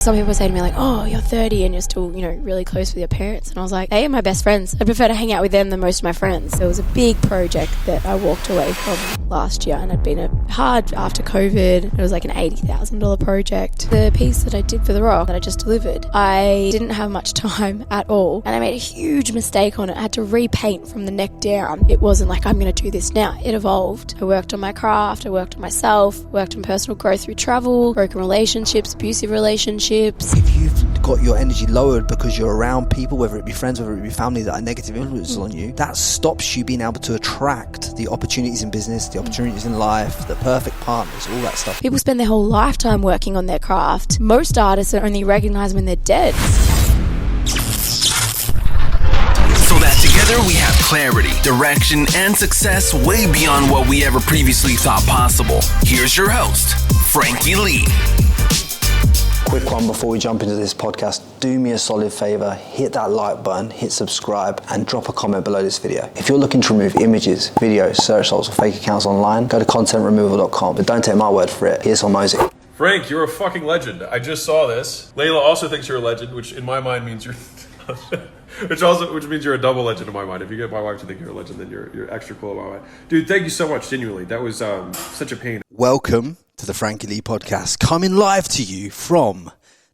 Some people say to me like, oh, you're 30 and you're still, really close with your parents. And I was like, they are my best friends. I'd prefer to hang out with them than most of my friends. There was a big project that I walked away from last year, and it'd been hard after COVID. It was like an $80,000 project. The piece that I did for The Rock that I just delivered, I didn't have much time at all. And I made a huge mistake on it. I had to repaint from the neck down. It wasn't like, I'm going to do this now. It evolved. I worked on my craft. I worked on myself, worked on personal growth through travel, broken relationships, abusive relationships. If you've got your energy lowered because you're around people, whether it be friends, whether it be family, that are negative influences on you, that stops you being able to attract the opportunities in business, the opportunities in life, the perfect partners, all that stuff. People spend their whole lifetime working on their craft. Most artists are only recognized when they're dead. So that together we have clarity, direction, and success way beyond what we ever previously thought possible. Here's your host, Frankie Lee. Quick one before we jump into this podcast. Do me a solid favor, hit that like button, hit subscribe, and drop a comment below this video. If you're looking to remove images, videos, search results, or fake accounts online, go to contentremoval.com, but don't take my word for it. Here's some music. Frank, you're a fucking legend. I just saw this. Layla also thinks you're a legend, which in my mind means you're which means you're a double legend in my mind. If you get my wife to think you're a legend, then you're extra cool in my mind. Dude, thank you so much, genuinely. That was such a pain. Welcome to the Frankie Lee podcast, coming live to you from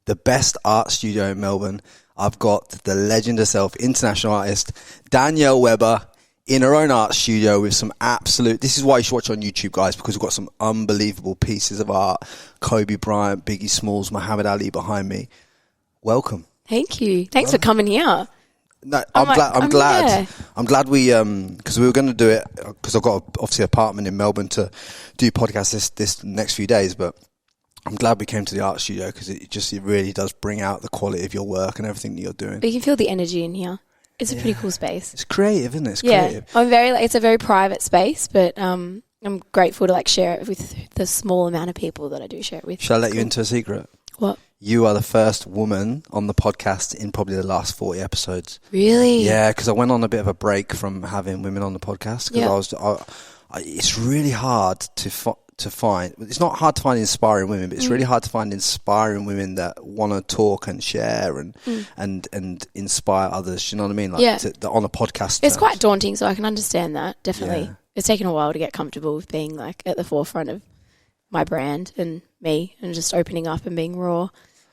the best art studio in Melbourne. I've got the legend herself, international artist Danielle Weber, in her own art studio with some absolute, this is why you should watch on YouTube, guys, because we've got some unbelievable pieces of art. Kobe Bryant, Biggie Smalls, Muhammad Ali behind me. Welcome. Thank you. Thanks for coming here. No, I'm glad we because we were going to do it because I've got obviously an apartment in Melbourne to do podcasts this next few days, but I'm glad we came to the art studio because it really does bring out the quality of your work and everything that you're doing. You can feel the energy in here. It's a pretty cool space. It's creative, isn't it? It's creative. creative. It's a very private space, but I'm grateful to share it with the small amount of people that I do share it with. Shall I let you into a secret? What? You are the first woman on the podcast in probably the last 40 episodes. Really? Yeah, because I went on a bit of a break from having women on the podcast because it's really hard to find. It's not hard to find inspiring women, but it's really hard to find inspiring women that want to talk and share and inspire others. You know what I mean? On a podcast. It's quite daunting, so I can understand that. Definitely, it's taken a while to get comfortable with being at the forefront of my brand and me, and just opening up and being raw.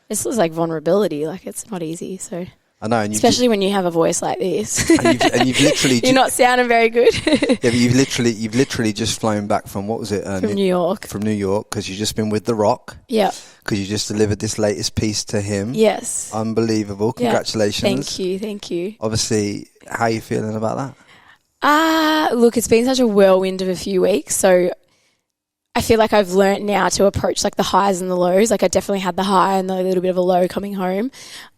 It's vulnerability. It's not easy. So I know, and especially when you have a voice like this, and you've literally you're not sounding very good. Yeah, but you've literally just flown back from what was it? From New York. From New York, because you've just been with The Rock. Yeah. Because you just delivered this latest piece to him. Yes. Unbelievable! Congratulations. Thank you. Obviously, how are you feeling about that? Look, it's been such a whirlwind of a few weeks, so I feel like I've learnt now to approach the highs and the lows. I definitely had the high and a little bit of a low coming home.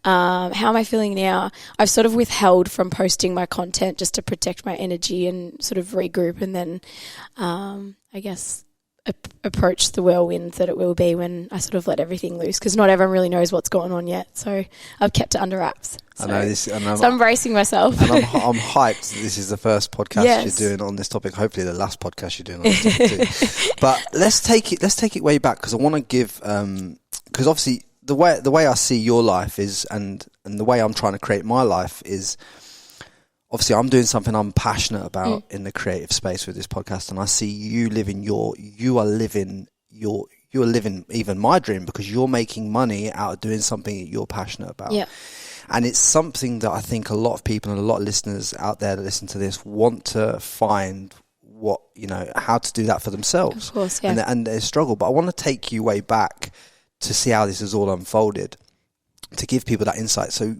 How am I feeling now? I've sort of withheld from posting my content just to protect my energy and sort of regroup, and then I guess approach the whirlwind that it will be when I sort of let everything loose, because not everyone really knows what's going on yet. So I've kept it under wraps. So, I know this, so I'm bracing myself. And I'm hyped. This is the first podcast you're doing on this topic. Hopefully, the last podcast you're doing on this topic too. But let's take it way back, because I want to give because obviously the way I see your life is, and the way I'm trying to create my life is, obviously I'm doing something I'm passionate about in the creative space with this podcast, and I see you living you are living even my dream, because you're making money out of doing something that you're passionate about. Yeah. And it's something that I think a lot of people and a lot of listeners out there that listen to this want to find how to do that for themselves. Of course, yeah. And they struggle. But I want to take you way back to see how this has all unfolded, to give people that insight. So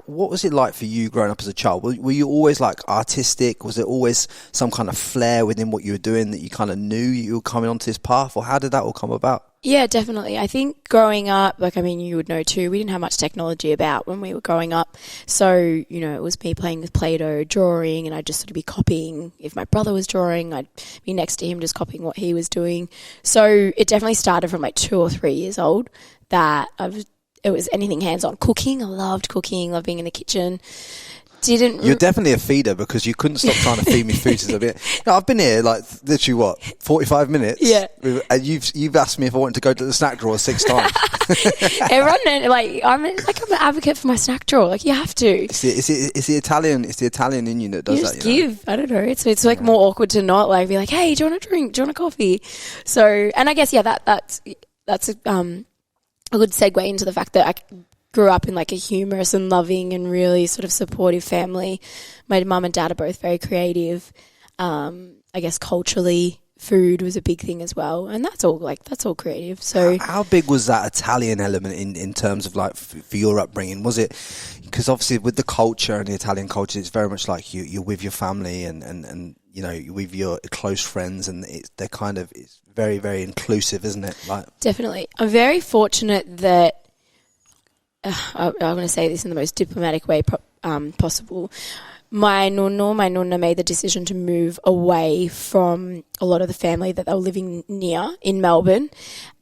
what was it like for you growing up as a child? Were you always artistic? Was it always some kind of flair within what you were doing that you kind of knew you were coming onto this path, or how did that all come about? Yeah, definitely. I think growing up, you would know too, we didn't have much technology about when we were growing up. So, it was me playing with Play-Doh, drawing, and I'd just sort of be copying. If my brother was drawing, I'd be next to him just copying what he was doing. So it definitely started from 2 or 3 years old that it was anything hands-on. Cooking, I loved cooking, loved being in the kitchen. You're definitely a feeder because you couldn't stop trying to feed me food since I've been. I've been here like literally 45 minutes. Yeah. And you've asked me if I wanted to go to the snack drawer 6 times. Everyone, I'm an advocate for my snack drawer. Like, you have to. It's the Italian in you that does just that. Give. I don't know. It's like more awkward to not like be like, hey, do you want a drink? Do you want a coffee? So, and I guess that's a good segue into the fact that I grew up in like a humorous and loving and really sort of supportive family. My mum and dad are both very creative. I guess culturally, food was a big thing as well, and that's all creative. So how big was that Italian element in terms of like for your upbringing? Was it because obviously with the culture and the Italian culture, it's very much like you're with your family and you know, with your close friends, and it's very, very inclusive, isn't it? Like, definitely. I'm very fortunate that I'm going to say this in the most diplomatic way possible. My nonna made the decision to move away from a lot of the family that they were living near in Melbourne.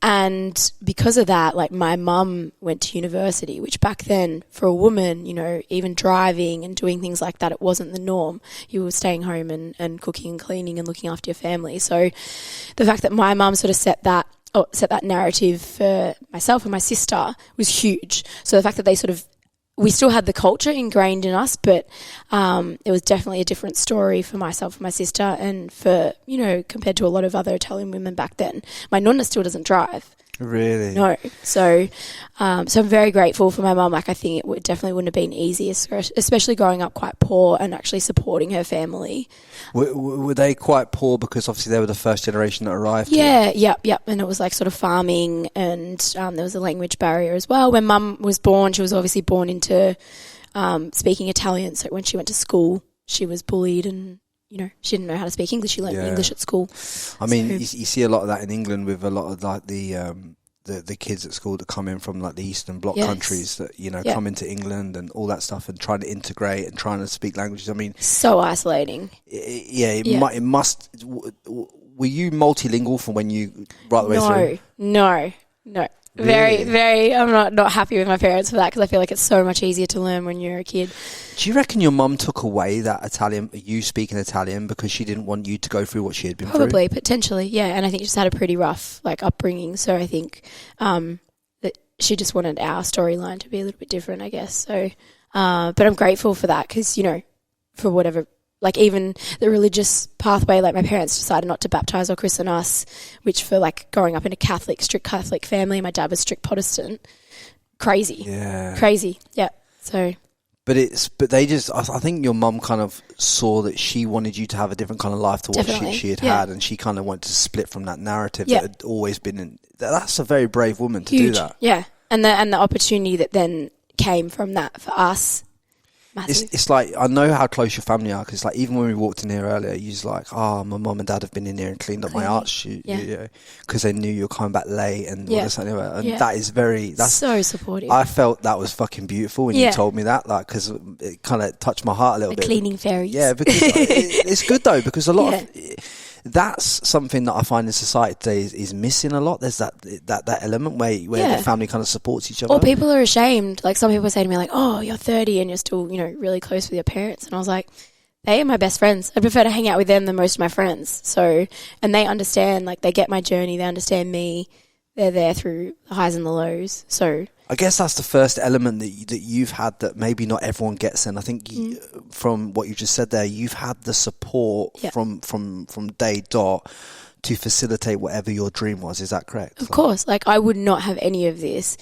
And because of that, like, my mum went to university, which back then for a woman, you know, even driving and doing things like that, it wasn't the norm. You were staying home and cooking and cleaning and looking after your family. So the fact that my mum sort of set that narrative for myself and my sister was huge. So the fact that we still had the culture ingrained in us, but it was definitely a different story for myself and my sister, and for, you know, compared to a lot of other Italian women back then. My nonna still doesn't drive. Really? No. So I'm very grateful for my mum. Like, I think it definitely wouldn't have been easy, especially growing up quite poor and actually supporting her family. Were they quite poor because obviously they were the first generation that arrived? Yeah, yep. And it was like sort of farming, and there was a language barrier as well. When Mum was born, she was obviously born into speaking Italian. So when she went to school, she was bullied, and, you know, she didn't know how to speak English. She learned English at school. I mean, you see a lot of that in England with a lot of like the kids at school that come in from like the Eastern Bloc countries that, you know, come into England and all that stuff and trying to integrate and trying to speak languages. I mean, so isolating. It must. Were you multilingual from when you right the way through? No. Really? Very. I'm not happy with my parents for that, because I feel like it's so much easier to learn when you're a kid. Do you reckon your mum took away that Italian, you speaking Italian, because she didn't want you to go through what she had been through? Probably, potentially, yeah. And I think she just had a pretty rough upbringing. So I think that she just wanted our storyline to be a little bit different, I guess. So, but I'm grateful for that, because, you know, for whatever. Like, even the religious pathway, like, my parents decided not to baptise or christen us, which for, like, growing up in a strict Catholic family, my dad was strict Protestant. Crazy. Yeah. Crazy. Yeah. So. But I think your mum kind of saw that she wanted you to have a different kind of life to what she had had, and she kind of wanted to split from that narrative that had always been in. That's a very brave woman to do that. Yeah. And the opportunity that then came from that for us. It's like, I know how close your family are, because like even when we walked in here earlier, you was like, my mum and dad have been in here and cleaned up my art shoot, because they knew you were coming back late and all this anyway. And that is that's so supportive. I felt that was fucking beautiful when you told me that, like, because it kind of touched my heart a little bit. Cleaning fairies. Yeah, because it's good though, because a lot of that's something that I find in society today is missing a lot. There's that element where the family kind of supports each other. Or people are ashamed. Like, some people say to me, like, oh, you're 30 and you're still, you know, really close with your parents. And I was like, they are my best friends. I'd prefer to hang out with them than most of my friends. So, and they understand, like, they get my journey. They understand me. They're there through the highs and the lows. So I guess that's the first element that you've had that maybe not everyone gets. And I think from what you just said there, you've had the support from day dot to facilitate whatever your dream was. Is that correct? Of course. Like, I would not have any of this.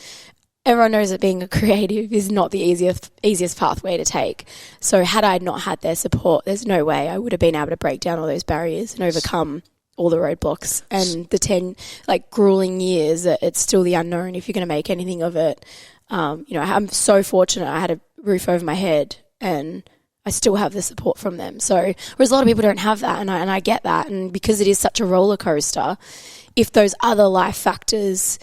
Everyone knows that being a creative is not the easiest pathway to take. So had I not had their support, there's no way I would have been able to break down all those barriers and overcome all the roadblocks and the 10 grueling years. It's still the unknown if you're going to make anything of it. You know, I'm so fortunate I had a roof over my head and I still have the support from them. So, whereas a lot of people don't have that, and I get that. And because it is such a roller coaster, if those other life factors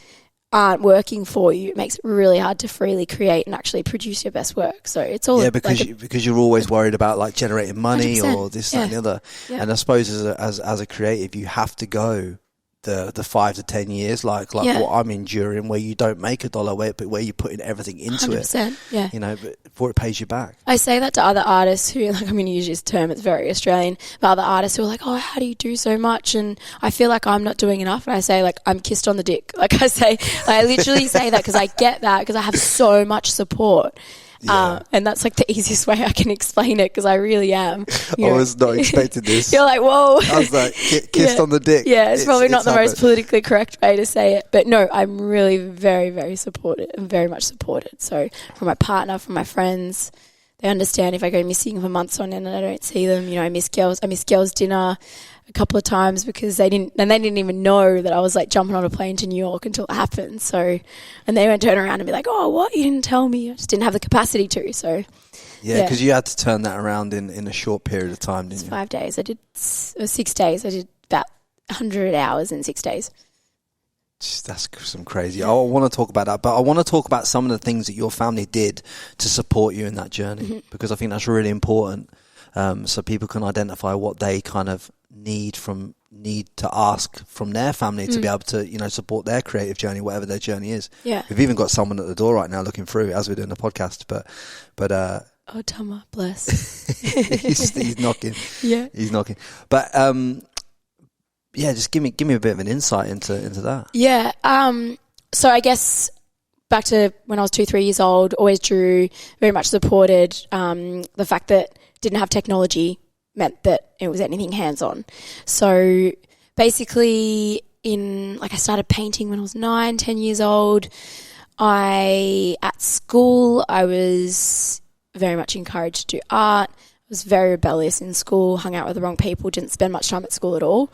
aren't working for you, it makes it really hard to freely create and actually produce your best work. So it's all because you're always worried about like generating money 100%. Or this that, and the other. And I suppose as a creative, you have to go the 5 to 10 years, like what I'm enduring, where you don't make $1, but where you're putting everything into 100%, it. Yeah. You know, before it pays you back. I say that to other artists who, like, I'm going to use this term, it's very Australian, but other artists who are like, oh, how do you do so much? And I feel like I'm not doing enough. And I say, like, I'm kissed on the dick. Like I literally say that because I get that because I have so much support. Yeah. And that's like the easiest way I can explain it because I really am. I was not expecting this. You're like, whoa. I was like, kissed on the dick. Yeah, it's probably not the most politically correct way to say it. But no, I'm really very, very supported and very much supported. So from my partner, from my friends, they understand if I go missing for months on end and I don't see them. You know, I miss girls' dinner a couple of times because they didn't even know that I was like jumping on a plane to New York until it happened. So, and they won't turn around and be like, oh, what? You didn't tell me. I just didn't have the capacity to. So, yeah, because you had to turn that around in a short period of time, didn't you? 5 days. I did 6 days. I did about 100 hours in 6 days. That's some crazy. I want to talk about that, but I want to talk about some of the things that your family did to support you in that journey, because I think that's really important, so people can identify what they kind of need to ask from their family to be able to, you know, support their creative journey, whatever their journey is. Yeah, we've even got someone at the door right now looking through as we're doing the podcast, but oh, Tama, bless. he's knocking. Yeah, he's knocking. But yeah, just give me a bit of an insight into that. Yeah. So I guess back to when I was 2-3 years old, always drew, very much supported. The fact that didn't have technology meant that it was anything hands-on. So basically I started painting when I was 9-10 years old. At school, I was very much encouraged to do art. I was very rebellious in school, hung out with the wrong people, didn't spend much time at school at all.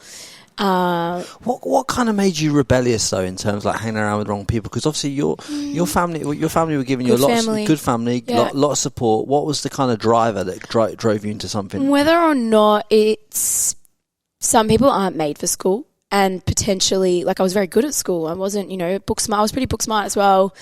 What kind of made you rebellious though, in terms of like hanging around with the wrong people? Because obviously your family were giving you a lot of good family, lot of support. What was the kind of driver that drove you into something? Whether or not some people aren't made for school, and potentially, like, I was very good at school. I wasn't, book smart. I was pretty book smart as well.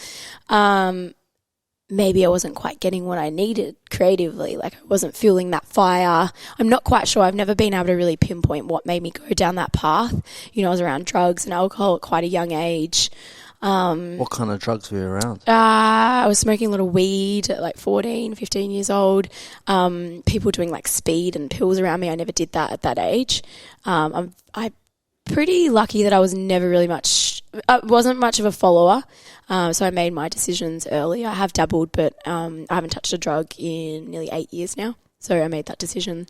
Maybe I wasn't quite getting what I needed creatively. Like, I wasn't fueling that fire. I'm not quite sure. I've never been able to really pinpoint what made me go down that path. I was around drugs and alcohol at quite a young age. What kind of drugs were you around? I was smoking a lot of weed at like 14, 15 years old. People doing like speed and pills around me. I never did that at that age. I'm pretty lucky that I was never really wasn't much of a follower. So I made my decisions early. I have dabbled, but I haven't touched a drug in nearly 8 years now. So I made that decision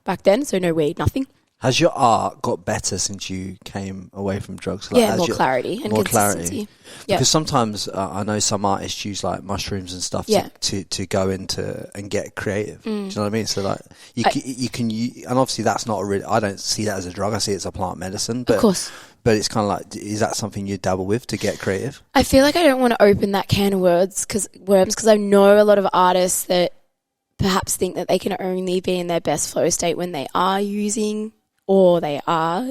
back then. So no weed, nothing. Has your art got better since you came away from drugs? Like, more clarity and more consistency. Because sometimes I know some artists use like mushrooms and stuff to go into and get creative. Do you know what I mean? So like you can and obviously that's not I don't see that as a drug. I see it's a plant medicine. But, of course. But it's kind of like, is that something you dabble with to get creative? I feel like I don't want to open that can of worms because I know a lot of artists that perhaps think that they can only be in their best flow state when they are using or they are,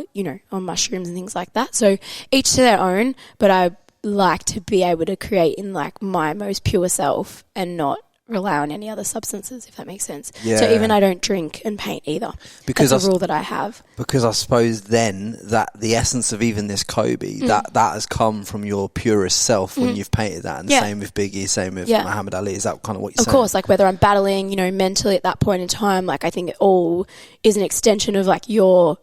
on mushrooms and things like that. So each to their own, but I like to be able to create in like my most pure self and not rely on any other substances, if that makes sense. Yeah. So even I don't drink and paint either. Because that's a rule that I have. Because I suppose then that the essence of even this Kobe, that has come from your purest self when you've painted that. And same with Biggie, same with Muhammad Ali. Is that kind of what you're saying? Of course, like whether I'm battling, mentally at that point in time, like I think it all is an extension of like your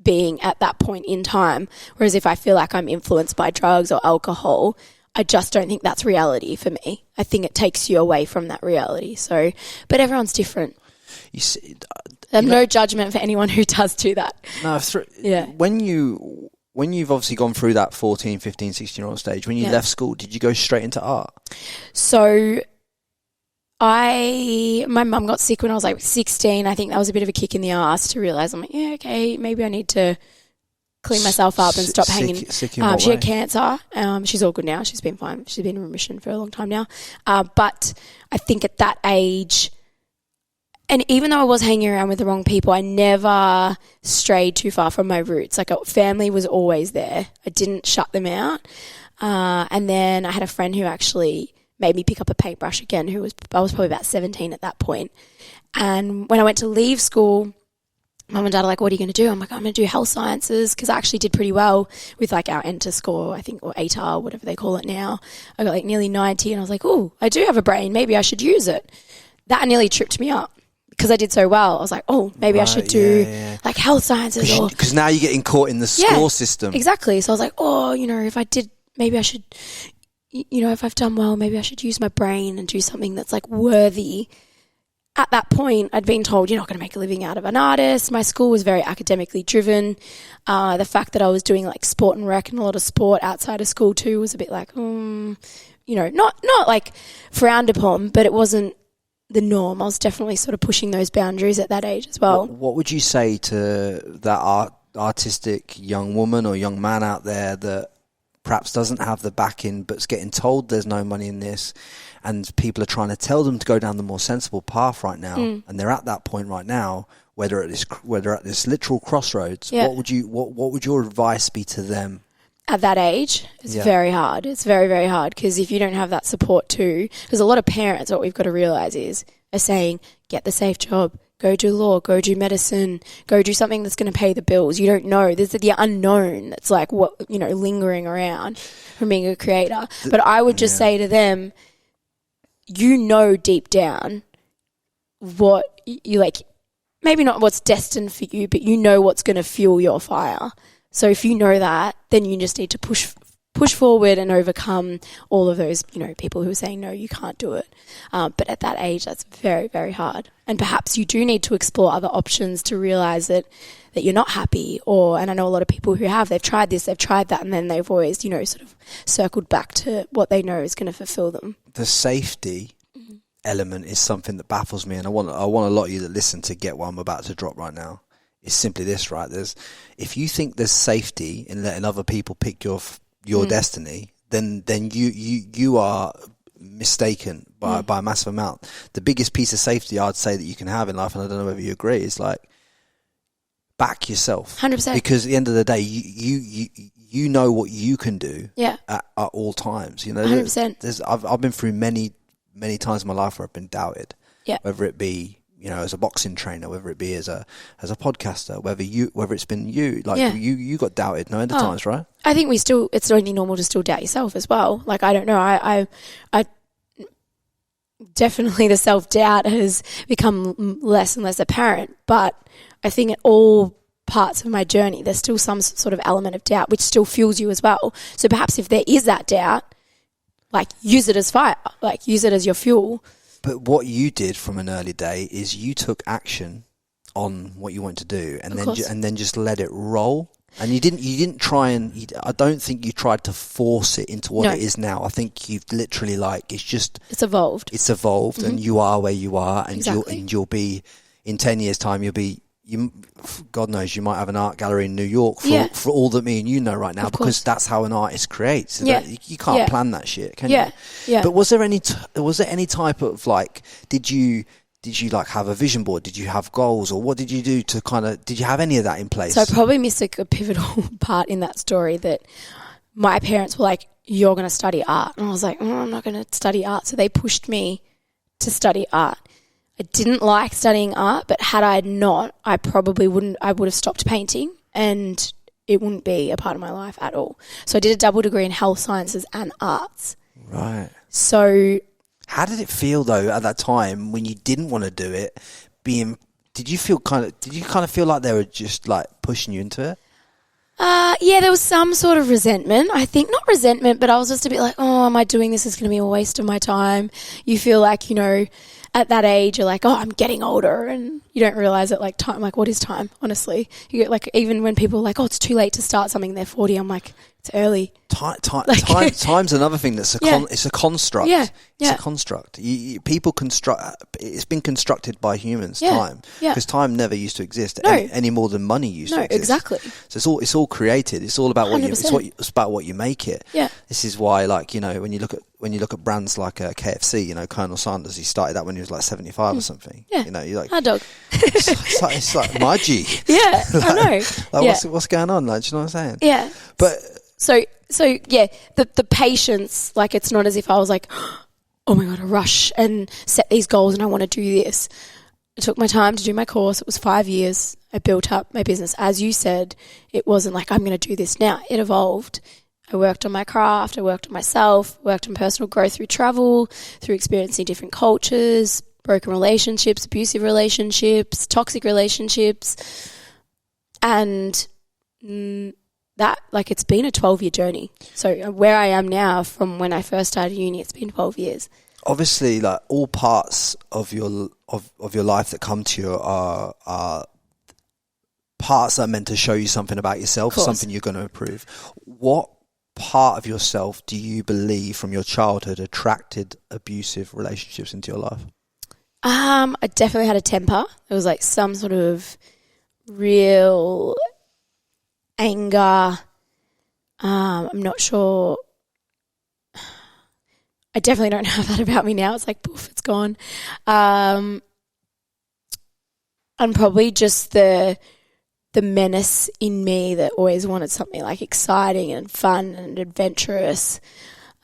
being at that point in time. Whereas if I feel like I'm influenced by drugs or alcohol, I just don't think that's reality for me. I think it takes you away from that reality. So, but everyone's different. You see, no judgment for anyone who does do that. No, when you've obviously gone through that 14, 15, 16-year-old stage, when you left school, did you go straight into art? So my mum got sick when I was like 16. I think that was a bit of a kick in the ass to realise I'm like, okay, maybe I need to clean myself up and stop hanging. She had cancer. She's all good now. She's been fine. She's been in remission for a long time now. But I think at that age, and even though I was hanging around with the wrong people, I never strayed too far from my roots. Like, family was always there. I didn't shut them out. And then I had a friend who actually made me pick up a paintbrush again, I was probably about 17 at that point. And when I went to leave school, Mum and Dad are like, what are you going to do? I'm like, I'm going to do health sciences, because I actually did pretty well with like our enter score, I think, or ATAR, whatever they call it now. I got like nearly 90, and I was like, oh, I do have a brain. Maybe I should use it. That nearly tripped me up because I did so well. I was like, oh, maybe I should do like health sciences. Because now you're getting caught in the score system. Exactly. So I was like, oh, if I did, maybe I should, if I've done well, maybe I should use my brain and do something that's like worthy. At that point, I'd been told, you're not going to make a living out of an artist. My school was very academically driven. The fact that I was doing like sport and rec and a lot of sport outside of school too was a bit like, not like frowned upon, but it wasn't the norm. I was definitely sort of pushing those boundaries at that age as well. What would you say to that artistic young woman or young man out there that perhaps doesn't have the backing but's getting told there's no money in this, and people are trying to tell them to go down the more sensible path right now, and they're at that point right now where they're at this literal crossroads? What would your advice be to them? At that age, it's very hard. It's very, very hard, because if you don't have that support too, because a lot of parents, what we've got to realise are saying, get the safe job, go do law, go do medicine, go do something that's going to pay the bills. You don't know. There's the unknown that's like, lingering around from being a creator. But I would just say to them, deep down what you like, maybe not what's destined for you, but what's going to fuel your fire. So if you know that, then you just need to push forward and overcome all of those, people who are saying, no, you can't do it. But at that age, that's very, very hard. And perhaps you do need to explore other options to realise that you're not happy. And I know a lot of people who they've tried this, they've tried that, and then they've always, sort of circled back to what they know is going to fulfil them. The safety element is something that baffles me, and I want a lot of you that listen to get what I'm about to drop right now. It's simply this, right? If you think there's safety in letting other people pick your destiny, then you are mistaken by a massive amount. The biggest piece of safety I'd say that you can have in life, and I don't know whether you agree, is like back yourself. 100%. Because at the end of the day, you know what you can do at all times. 100%. I've been through many times in my life where I've been doubted. Yeah. Whether it be as a boxing trainer, whether it be as a podcaster, whether it's been you you got doubted no end of times, right? I think it's only normal to still doubt yourself as well. Like, I don't know, I definitely the self-doubt has become less and less apparent, but I think at all parts of my journey there's still some sort of element of doubt which still fuels you as well. So perhaps if there is that doubt, like, use it as fire, like use it as your fuel. But what you did from an early day is you took action on what you wanted to do, and then just let it roll. And you didn't try and. I don't think you tried to force it into what it is now. I think you've literally it's evolved. It's evolved, and you are where you are, and exactly. you'll be in 10 years' time. God knows, you might have an art gallery in New York for all that me and you know right now, because that's how an artist creates. You can't plan that shit, can you? Yeah. But was there any type of like, did you like have a vision board? Did you have goals, or what did you do to did you have any of that in place? So I probably missed a pivotal part in that story, that my parents were like, you're going to study art. And I was like, I'm not going to study art. So they pushed me to study art. I didn't like studying art, but had I not, I probably wouldn't. I would have stopped painting, and it wouldn't be a part of my life at all. So I did a double degree in health sciences and arts. Right. So, how did it feel though at that time when you didn't want to do it? Did you kind of feel like they were just like pushing you into it? Yeah, there was some sort of resentment. I think not resentment, but I was just a bit like, oh, am I doing this? It's going to be a waste of my time. You feel like, at that age, you're like, oh, I'm getting older, and you don't realise that, like, time, like, what is time, honestly? You get, like, even when people are like, oh, it's too late to start something, they're 40, I'm like, it's early. Time's another thing that's it's a construct. Yeah. It's a construct. People construct. It's been constructed by humans. Time, because time never used to exist any more than money used to exist. No, exactly. So it's all created. It's all about it's about what you make it. Yeah. This is why, like, when you look at brands like KFC, Colonel Sanders, he started that when he was like 75 or something. Yeah. You're like, hot dog. it's like my G. Yeah, I know. Like, what's going on? Like, do you know what I'm saying? Yeah. But so yeah, the patience, like, it's not as if I was like, oh my God, I rush and set these goals and I want to do this. I think not as if I was like, oh, I'm getting older, and you don't realise it, like, time, like, what is time, honestly? You get, like, even when people are like, oh, it's too late to start something, they're 40, I'm like, it's early. Time I took my time to do my course. It was 5 years. I built up my business. As you said, it wasn't like I'm going to do this now. It evolved. I worked on my craft. I worked on myself, worked on personal growth through travel, through experiencing different cultures, broken relationships, abusive relationships, toxic relationships. And that, like, it's been a 12-year journey. So where I am now from when I first started uni, it's been 12 years. Obviously, like, all parts of your life that come to you are parts that are meant to show you something about yourself, something you're going to improve. What part of yourself do you believe from your childhood attracted abusive relationships into your life? I definitely had a temper. There was like some sort of real anger. I'm not sure. I definitely don't have that about me now. It's like, poof, it's gone. And probably just the menace in me that always wanted something like exciting and fun and adventurous.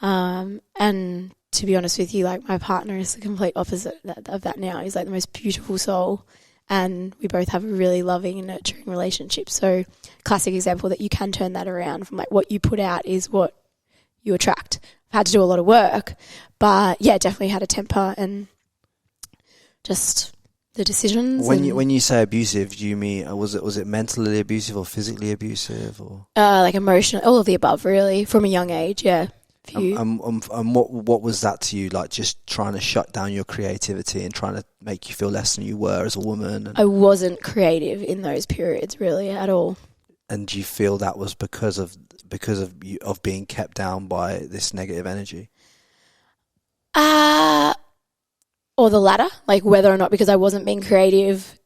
And to be honest with you, like, my partner is the complete opposite of that now. He's like the most beautiful soul, and we both have a really loving and nurturing relationship. So classic example that you can turn that around from, like, what you put out is what you attract. I've had to do a lot of work, but yeah, definitely had a temper and just the decisions. When you say abusive, do you mean was it mentally abusive or physically abusive, or like emotional, all of the above, really, from a young age? Yeah. And what was that to you? Like, just trying to shut down your creativity and trying to make you feel less than you were as a woman? I wasn't creative in those periods, really, at all. And do you feel that was because of being kept down by this negative energy? Or the latter, like whether or not because I wasn't being creative,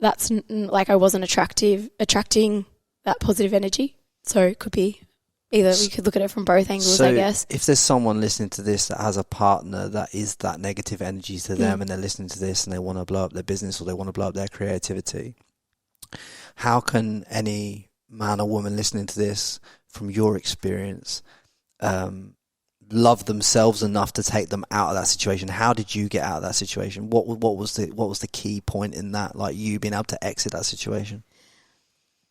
that's like I wasn't attracting that positive energy. So it could be either. We could look at it from both angles, I guess. If there's someone listening to this that has a partner that is that negative energy to them, and they're listening to this and they want to blow up their business or they want to blow up their creativity, how can any man or woman listening to this, from your experience, love themselves enough to take them out of that situation? How did you get out of that situation? What was the key point in that, like, you being able to exit that situation?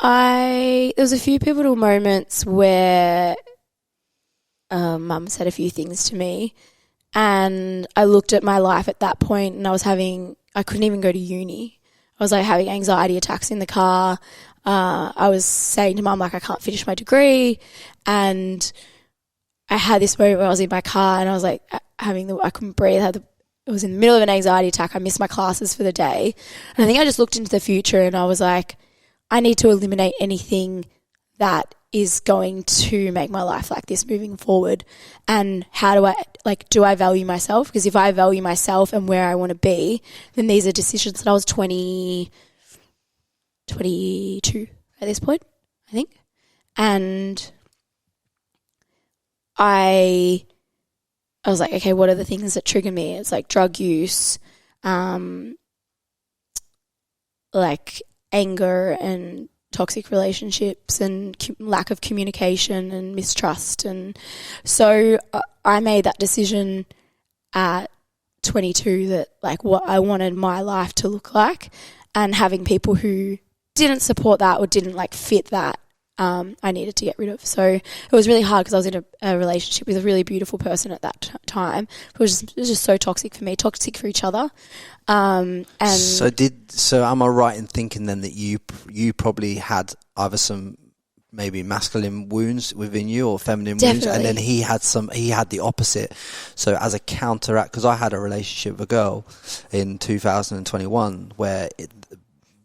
There was a few pivotal moments where Mum said a few things to me, and I looked at my life at that point, and I couldn't even go to uni. I was like having anxiety attacks in the car. I was saying to Mum, like, I can't finish my degree, and I had this moment where I was in my car and I was like I couldn't breathe. It was in the middle of an anxiety attack. I missed my classes for the day. And I think I just looked into the future and I was like, I need to eliminate anything that is going to make my life like this moving forward. And how do I value myself? Because if I value myself and where I want to be, then these are decisions that I was 22 at this point, I think. And I was like, okay, what are the things that trigger me? It's like drug use, like anger and toxic relationships and lack of communication and mistrust. And so I made that decision at 22 that, like, what I wanted my life to look like, and having people who didn't support that or didn't like fit that, I needed to get rid of. So it was really hard because I was in a relationship with a really beautiful person at that time. It was just so toxic for me, toxic for each other. And so am I right in thinking then that you probably had either some maybe masculine wounds within you or feminine wounds, and then he had the opposite. So as a counteract, because I had a relationship with a girl in 2021 where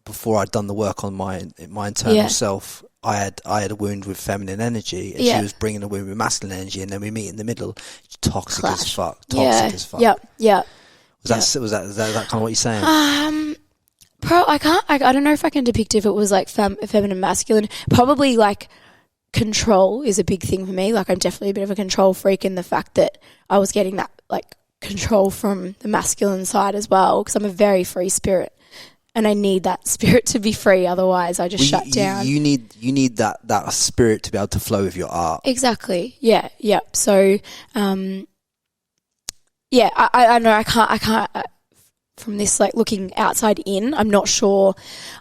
before I'd done the work on my internal self, I had a wound with feminine energy, and she was bringing a wound with masculine energy, and then we meet in the middle. Toxic as fuck. As fuck. Yeah. Was that kind of what you're saying? I don't know if I can depict if it was like feminine, masculine. Probably like control is a big thing for me. Like, I'm definitely a bit of a control freak, in the fact that I was getting that like control from the masculine side as well, because I'm a very free spirit. And I need that spirit to be free, otherwise I just shut down. You need that spirit to be able to flow with your art. Exactly. Yeah. So, I know I can't. from this, like, looking outside in, I'm not sure,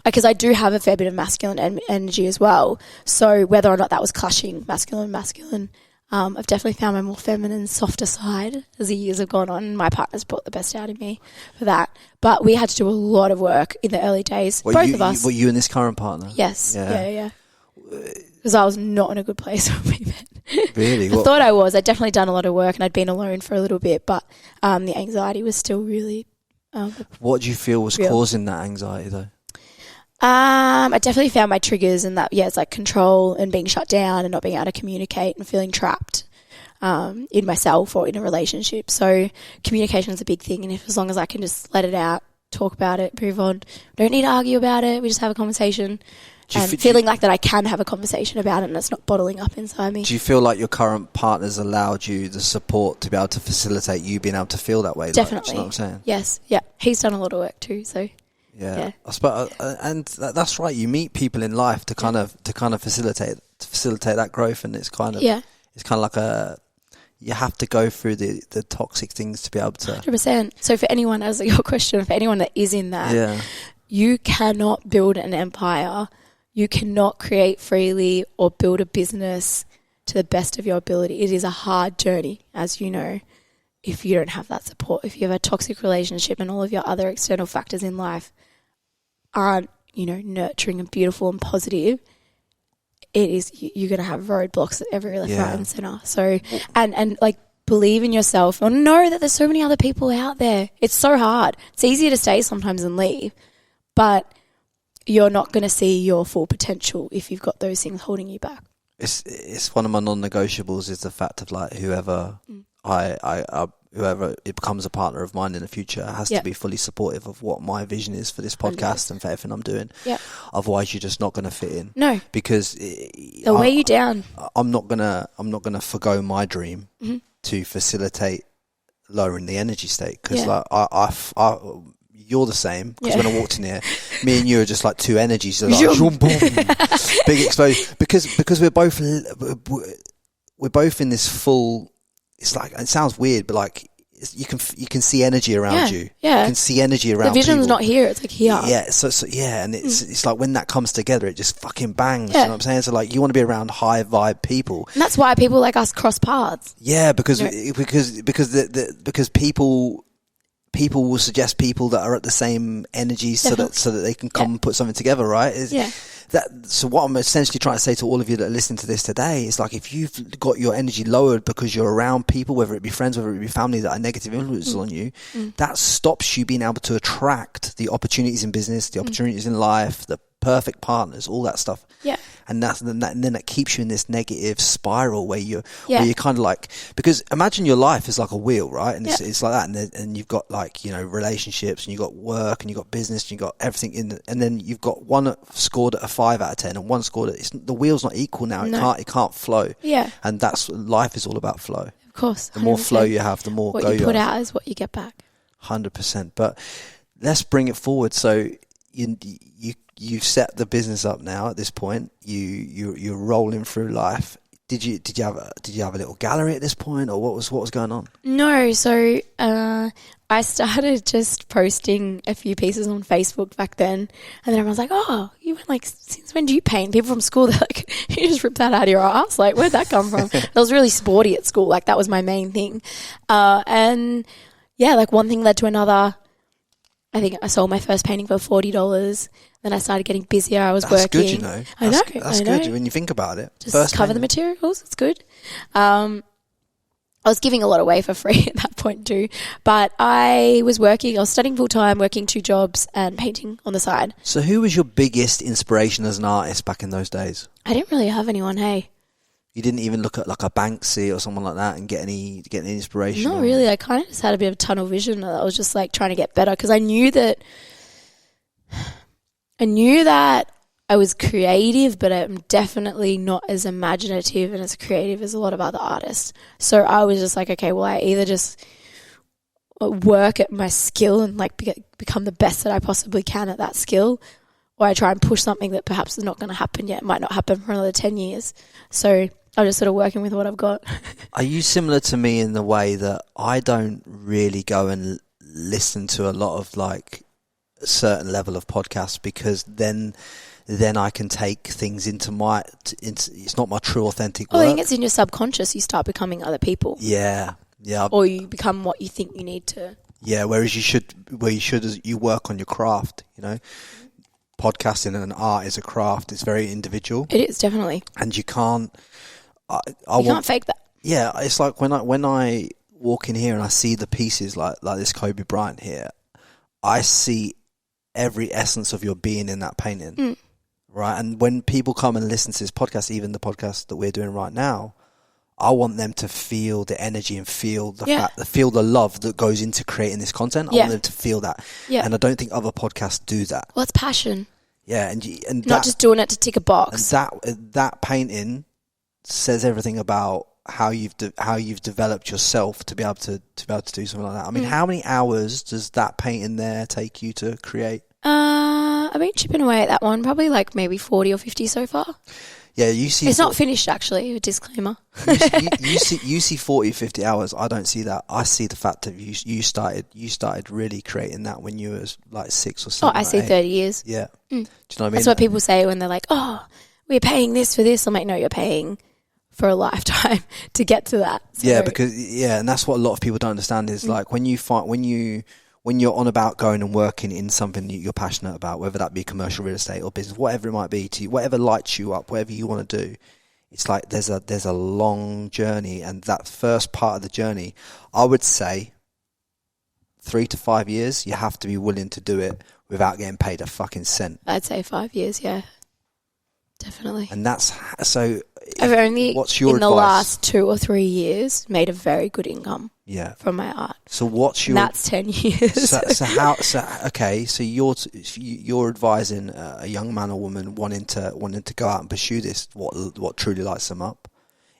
because I do have a fair bit of masculine energy as well. So whether or not that was clashing masculine, I've definitely found my more feminine, softer side as the years have gone on. My partner's brought the best out of me for that. But we had to do a lot of work in the early days, both of us. Were you and this current partner? Yes. Yeah. Because I was not in a good place when we met. Really? I thought I was. I'd definitely done a lot of work and I'd been alone for a little bit, but the anxiety was still really... what do you feel was causing that anxiety, though? I definitely found my triggers, and that, it's like control and being shut down and not being able to communicate and feeling trapped in myself or in a relationship. So communication is a big thing, and as long as I can just let it out, talk about it, move on, don't need to argue about it, we just have a conversation. And feeling like that I can have a conversation about it and it's not bottling up inside me. Do you feel like your current partner's allowed you the support to be able to facilitate you being able to feel that way? Definitely. You know what I'm saying? Yes. Yeah. He's done a lot of work too, so... Yeah. I suppose, and that's right. You meet people in life to kind of facilitate that growth, and it's kind of like you have to go through the toxic things to be able to 100%. So for anyone, as your question, for anyone that is in that, you cannot build an empire, you cannot create freely or build a business to the best of your ability. It is a hard journey, as you know, if you don't have that support. If you have a toxic relationship and all of your other external factors in life aren't, nurturing and beautiful and positive, you're going to have roadblocks at every left, right and centre. So, and like, believe in yourself or know that there's so many other people out there. It's so hard. It's easier to stay sometimes than leave, but you're not going to see your full potential if you've got those things holding you back. It's one of my non-negotiables is the fact of, like, whoever whoever it becomes a partner of mine in the future has to be fully supportive of what my vision is for this podcast and for everything I'm doing. Yeah. Otherwise, you're just not going to fit in. No. Because they'll weigh you down. I'm not gonna forgo my dream to facilitate lowering the energy state. Because I you're the same. Because when I walked in here, me and you are just like two energies. So like, boom, boom, big explosion. Because we're both in this full. It's like, it sounds weird, but like you can see energy around you. Yeah, you can see energy around. The vision's people. not here; it's like here. Yeah, so and it's like when that comes together, it just fucking bangs. You know what I'm saying? So like, you want to be around high vibe people, and that's why people like us cross paths. Yeah, because people will suggest people that are at the same energy, so that they can come and put something together, right? So what I'm essentially trying to say to all of you that are listening to this today is, like, if you've got your energy lowered because you're around people, whether it be friends, whether it be family, that are negative influences on you, that stops you being able to attract the opportunities in business, the opportunities in life, the perfect partners, all that stuff. Yeah. And then that keeps you in this negative spiral where you're kind of like, because imagine your life is like a wheel, right? And it's like that, and you've got, like, relationships, and you've got work, and you've got business, and you've got everything and then you've got one scored at a 5 out of 10 and one scored at, the wheel's not equal now. It can't flow. Yeah. And that's, life is all about flow. Of course. 100%. The more flow you have, the more what go you put out is what you get back. 100%. But let's bring it forward. So you've set the business up now. At this point, you're rolling through life. Did you have a little gallery at this point, or what was going on? No, so I started just posting a few pieces on Facebook back then, and then everyone's like, "Oh, you went, like, since when do you paint?" People from school, they're like, "You just ripped that out of your ass. Like, where'd that come from?" I was really sporty at school. Like, that was my main thing, and yeah, like, one thing led to another. I think I sold my first painting for $40. Then I started getting busier. I was working. That's good, you know. That's good when you think about it. Just first cover the materials. It's good. I was giving a lot away for free at that point too. But I was working. I was studying full time, working 2 jobs, and painting on the side. So who was your biggest inspiration as an artist back in those days? I didn't really have anyone. Hey. You didn't even look at, like, a Banksy or someone like that and get any inspiration? Not really. I kind of just had a bit of tunnel vision. I was just, like, trying to get better because I knew that I was creative, but I'm definitely not as imaginative and as creative as a lot of other artists. So I was just like, okay, well, I either just work at my skill and, like, become the best that I possibly can at that skill, or I try and push something that perhaps is not going to happen yet. It might not happen for another 10 years. So I'm just sort of working with what I've got. Are you similar to me in the way that I don't really go and listen to a lot of like a certain level of podcasts, because then I can take things into it's not my true authentic work. I think it's in your subconscious. You start becoming other people. Yeah. Or you become what you think you need to. Yeah, whereas you work on your craft, you know. Podcasting and art is a craft. It's very individual. It is, definitely. And you can't... you can't fake that. Yeah, it's like when I walk in here and I see the pieces like this Kobe Bryant here, I see every essence of your being in that painting. Right? And when people come and listen to this podcast, even the podcast that we're doing right now, I want them to feel the energy and feel feel the love that goes into creating this content. I want them to feel that. Yeah. And I don't think other podcasts do that. Well, it's passion. Yeah, and not just doing it to tick a box. And that painting says everything about how you've developed yourself to be able to do something like that. I mean, how many hours does that painting there take you to create? I've been chipping away at that one, probably like maybe 40 or 50 so far. Yeah, you see... It's not finished, actually, a disclaimer. you see 40, 50 hours. I don't see that. I see the fact that you started really creating that when you were like 6 or 7 I see 30 years. Yeah. Do you know what I mean? That's what people say when they're like, oh, we're paying this for this. I'm like, no, you're paying for a lifetime to get to that. So, and that's what a lot of people don't understand is like when you're on about going and working in something that you're passionate about, whether that be commercial real estate or business, whatever it might be to you, whatever lights you up, whatever you want to do, it's like there's a long journey, and that first part of the journey, I would say 3 to 5 years, you have to be willing to do it without getting paid a fucking cent. I'd say 5 years, yeah. Definitely. And that's so. I've only what's your in advice? The last 2 or 3 years made a very good income. Yeah. From my art. So what's your? And that's 10 years. So you're advising a young man or woman wanting to go out and pursue this. What truly lights them up?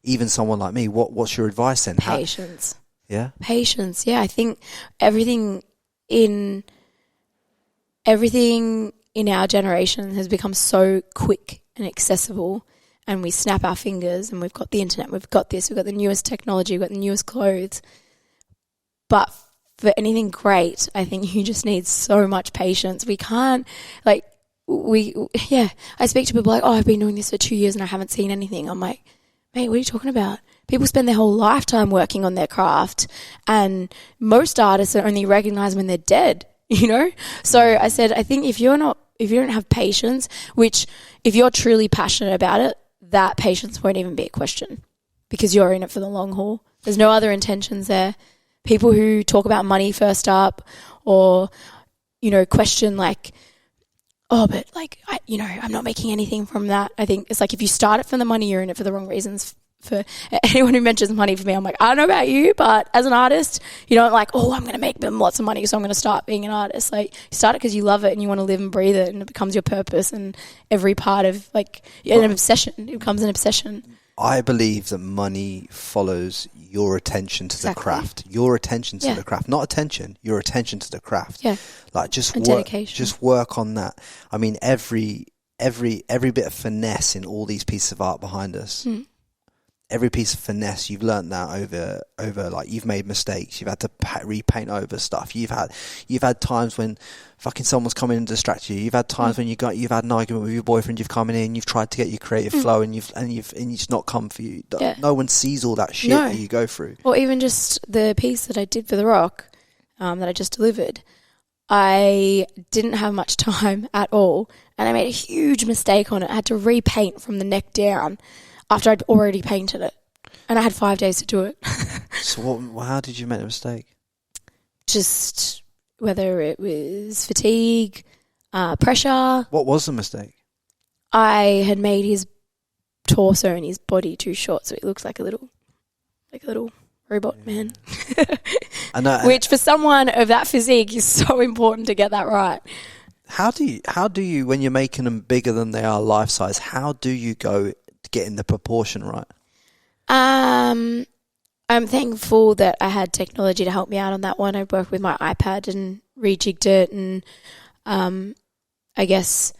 Even someone like me. What's your advice then? Patience. Yeah. Patience. Yeah, I think everything in our generation has become so quick and accessible, and we snap our fingers, and we've got the internet, we've got this, we've got the newest technology, we've got the newest clothes. But for anything great, I think you just need so much patience. We can't, I speak to people like, oh, I've been doing this for 2 years and I haven't seen anything. I'm like, mate, what are you talking about? People spend their whole lifetime working on their craft, and most artists are only recognized when they're dead, you know? So I said, I think if you don't have patience, which if you're truly passionate about it, that patience won't even be a question, because you're in it for the long haul. There's no other intentions there. People who talk about money first up, or, you know, question like, oh, but like, I'm not making anything from that. I think it's like, if you start it for the money, you're in it for the wrong reasons. For anyone who mentions money for me, I'm like, I don't know about you, but as an artist, you don't like, oh, I'm going to make them lots of money, so I'm going to start being an artist. Like, you start it because you love it and you want to live and breathe it, and it becomes your purpose, and every part of an obsession. It becomes an obsession. I believe that money follows your attention to the craft. Your attention to the craft, not attention. Your attention to the craft. Yeah. Like just dedication. Just work on that. I mean, every bit of finesse in all these pieces of art behind us. Every piece of finesse, you've learned that over like, you've made mistakes, you've had to repaint over stuff, you've had times when fucking someone's come in and distract you, you've had times when you've had an argument with your boyfriend, you've come in, you've tried to get your creative flow, and it's not come for you. No one sees all that shit that you go through. Or even just the piece that I did for The Rock, that I just delivered, I didn't have much time at all, and I made a huge mistake on it. I had to repaint from the neck down after I'd already painted it, and I had 5 days to do it. So how did you make a mistake? Just whether it was fatigue, pressure. What was the mistake? I had made his torso and his body too short, so he looks like a little robot man. Which for someone of that physique is so important to get that right. How do you when you're making them bigger than they are life size, how do you go getting the proportion right? I'm thankful that I had technology to help me out on that one. I worked with my iPad and rejigged it, and I guess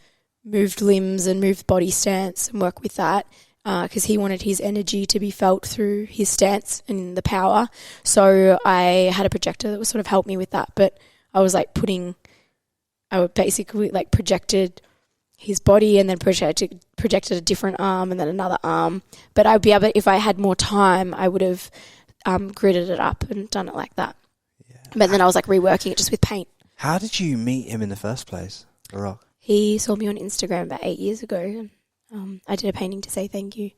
moved limbs and moved body stance and work with that. because he wanted his energy to be felt through his stance and the power. So I had a projector that would sort of help me with that. But I was like I would basically like projected his body and then projected a different arm and then another arm. But I'd be able, if I had more time, I would have gridded it up and done it like that. Yeah. But then I was like reworking it just with paint. How did you meet him in the first place, The Rock? He saw me on Instagram about 8 years ago. I did a painting to say thank you.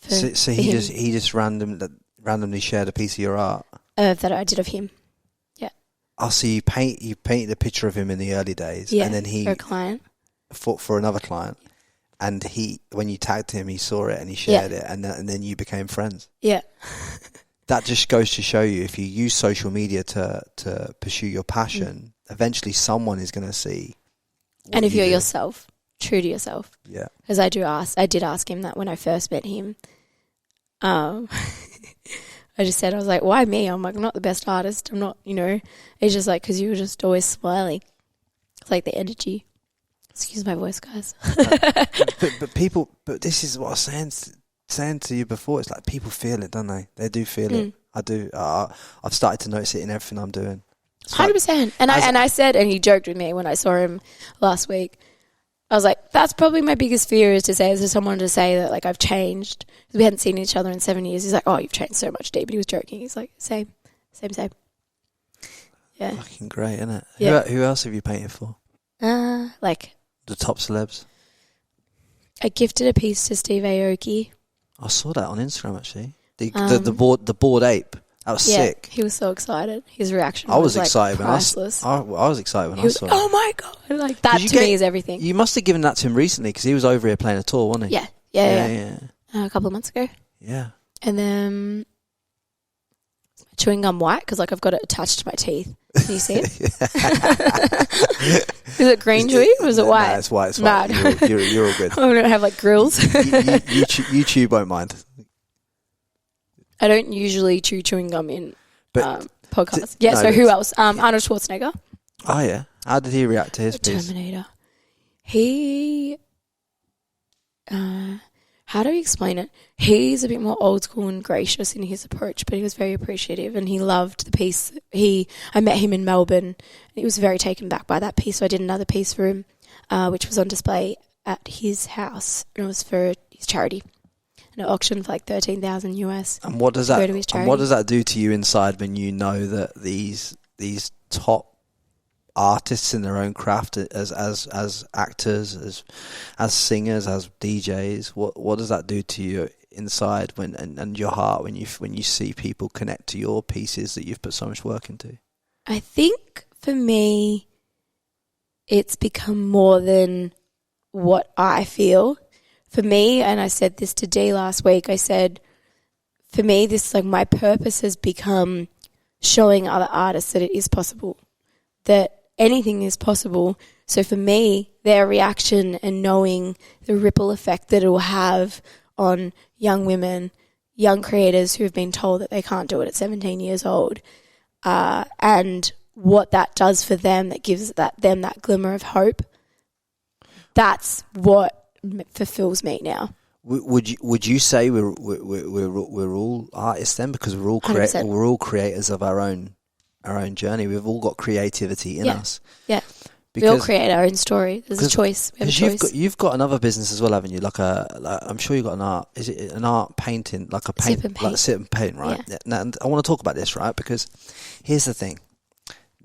So he just randomly shared a piece of your art that I did of him. Yeah. Oh, so you painted a picture of him in the early days, yeah, and then he for a client, for another client, and when you tagged him, he saw it and he shared it, and then you became friends. Yeah. That just goes to show you, if you use social media to pursue your passion, eventually someone is going to see. And if you're yourself, true to yourself. Yeah. Because I did ask him that when I first met him. I just said, I was like, why me? I'm like, I'm not the best artist. I'm not, It's just like, because you were just always smiling. It's like the energy. Excuse my voice, guys. but this is what I was saying to you before. It's like people feel it, don't they? They do feel it. I do. I've started to notice it in everything I'm doing. 100%. And I said, and he joked with me when I saw him last week. I was like, that's probably my biggest fear, is to someone to say that like I've changed. We hadn't seen each other in 7 years. He's like, oh, you've changed so much, Dee. But he was joking. He's like, same. Yeah. Fucking great, isn't it? Yeah. Who else have you painted for? Like the top celebs. I gifted a piece to Steve Aoki. I saw that on Instagram actually. The bored ape. That was sick. He was so excited. His reaction. I was excited priceless. I was excited when I saw it. Oh my god! Like that to me is everything. You must have given that to him recently because he was over here playing a tour, wasn't he? Yeah. A couple of months ago. Yeah. And then chewing gum white because like I've got it attached to my teeth. Can you see it? Is it green chewy or is it white? No, it's white. It's white. No. You're all good. I don't have like grills. YouTube won't mind. I don't usually chew chewing gum in podcasts. So who else? Arnold Schwarzenegger. Oh, yeah. How did he react to his piece? Terminator. He... how do we explain it? He's a bit more old school and gracious in his approach, but he was very appreciative and he loved the piece. I met him in Melbourne. He was very taken back by that piece, so I did another piece for him, which was on display at his house. It was for his charity. An auction for like $13,000 US. And what does that do to you inside when you know that these top artists in their own craft, as actors, as singers, as DJs, what does that do to you inside and your heart when you see people connect to your pieces that you've put so much work into? I think for me, it's become more than what I feel. For me, and I said this to Dee last week, I said, for me, this like my purpose has become showing other artists that it is possible, that anything is possible. So for me, their reaction and knowing the ripple effect that it will have on young women, young creators who have been told that they can't do it at 17 years old, and what that does for them, that gives them that glimmer of hope, that's what fulfills me now. Would you say we're all artists then, because we're all creators of our own journey? We've all got creativity in us. Yeah. We all create our own story. There's a choice. We have a choice. You've got another business as well, haven't you? I'm sure you've got an art. Is it an art painting? Like a paint, like sip and paint, right? Yeah. Now, I want to talk about this, right? Because here's the thing: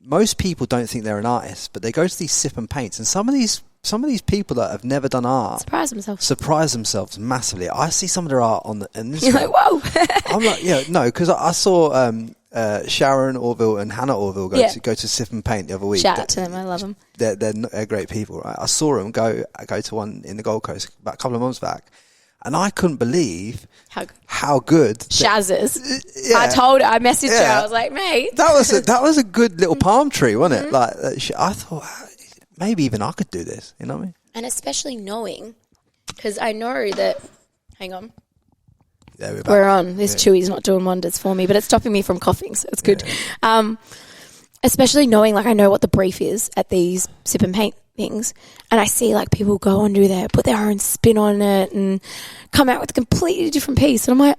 most people don't think they're an artist, but they go to these sip and paints, and some of these people that have never done art surprise themselves massively. I see some of their art on and you're like, whoa! I'm like, because I saw Sharon Orville and Hannah Orville go to Sip and Paint the other week. Shout out to them, I love them. They're great people, right? I saw them go to one in the Gold Coast about a couple of months back, and I couldn't believe how good Shazzers. I messaged her. I was like, mate, that was a good little palm tree, wasn't it? Like I thought, maybe even I could do this. You know what I mean? And especially knowing, because I know that. Hang on. Yeah, we're on. This Chewy's not doing wonders for me, but it's stopping me from coughing, so it's good. Yeah. Especially knowing, like, I know what the brief is at these sip and paint things, and I see like people go and do that, put their own spin on it and come out with a completely different piece. And I'm like,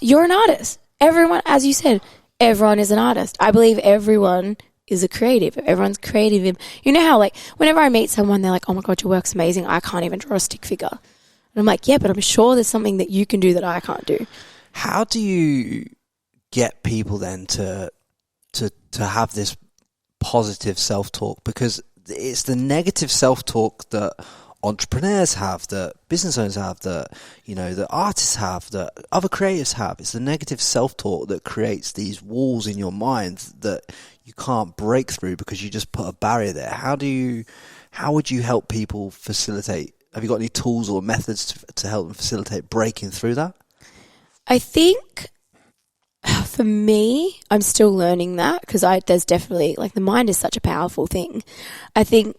you're an artist. Everyone, as you said, everyone is an artist. I believe everyone is a creative. Everyone's creative. You know how like whenever I meet someone, they're like, oh my God, your work's amazing. I can't even draw a stick figure. And I'm like, yeah, but I'm sure there's something that you can do that I can't do. How do you get people then to have this positive self-talk? Because it's the negative self-talk that entrepreneurs have, that business owners have, that, you know, that artists have, that other creatives have. It's the negative self-talk that creates these walls in your mind that you can't break through because you just put a barrier there. How would you help people facilitate? Have you got any tools or methods to help them facilitate breaking through that? I think for me, I'm still learning that because there's definitely, like, the mind is such a powerful thing. I think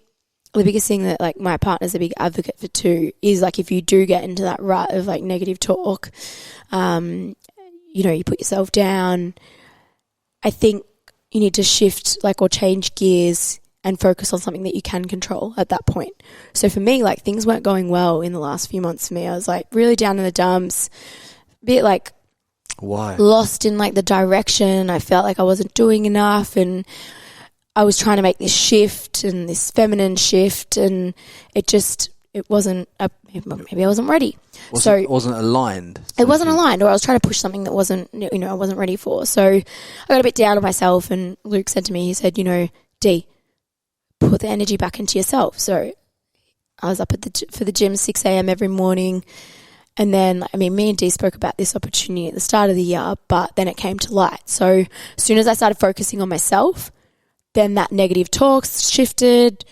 the biggest thing that, like, my partner's a big advocate for too is, like, if you do get into that rut of, like, negative talk, you know, you put yourself down, I think you need to shift, like, or change gears and focus on something that you can control at that point. So for me, like, things weren't going well in the last few months for me. I was, like, really down in the dumps, a bit, like, why? Lost in, like, the direction. I felt like I wasn't doing enough, and I was trying to make this shift and this feminine shift, and it wasn't, maybe I wasn't ready. It wasn't aligned. It wasn't aligned, or I was trying to push something that wasn't, you know, I wasn't ready for. So I got a bit down on myself, and Luke said to me, he said, you know, D, put the energy back into yourself. So I was up for the gym 6 a.m. every morning. And then, I mean, me and Dee spoke about this opportunity at the start of the year, but then it came to light. So as soon as I started focusing on myself, then that negative talk shifted.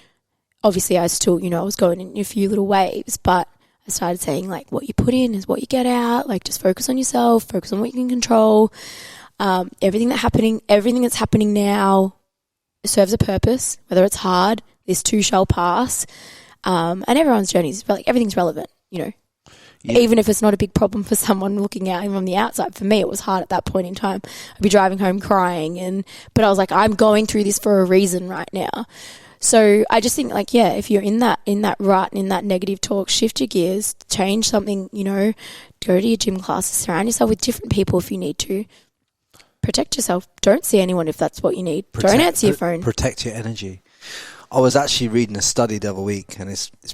Obviously, I still, you know, I was going in a few little waves, but I started saying, like, what you put in is what you get out. Like, just focus on yourself, focus on what you can control. Everything that's happening now serves a purpose, whether it's hard, this too shall pass. And everyone's journey is, like, everything's relevant, you know. Yeah. Even if it's not a big problem for someone looking at him on the outside, for me it was hard at that point in time. I'd be driving home crying, but I was like, I'm going through this for a reason right now. So I just think, like, yeah, if you're in that rut, in that negative talk, shift your gears, change something, you know, go to your gym classes, surround yourself with different people if you need to. Protect yourself. Don't see anyone if that's what you need. Don't answer your phone. Protect your energy. I was actually reading a study the other week, and this is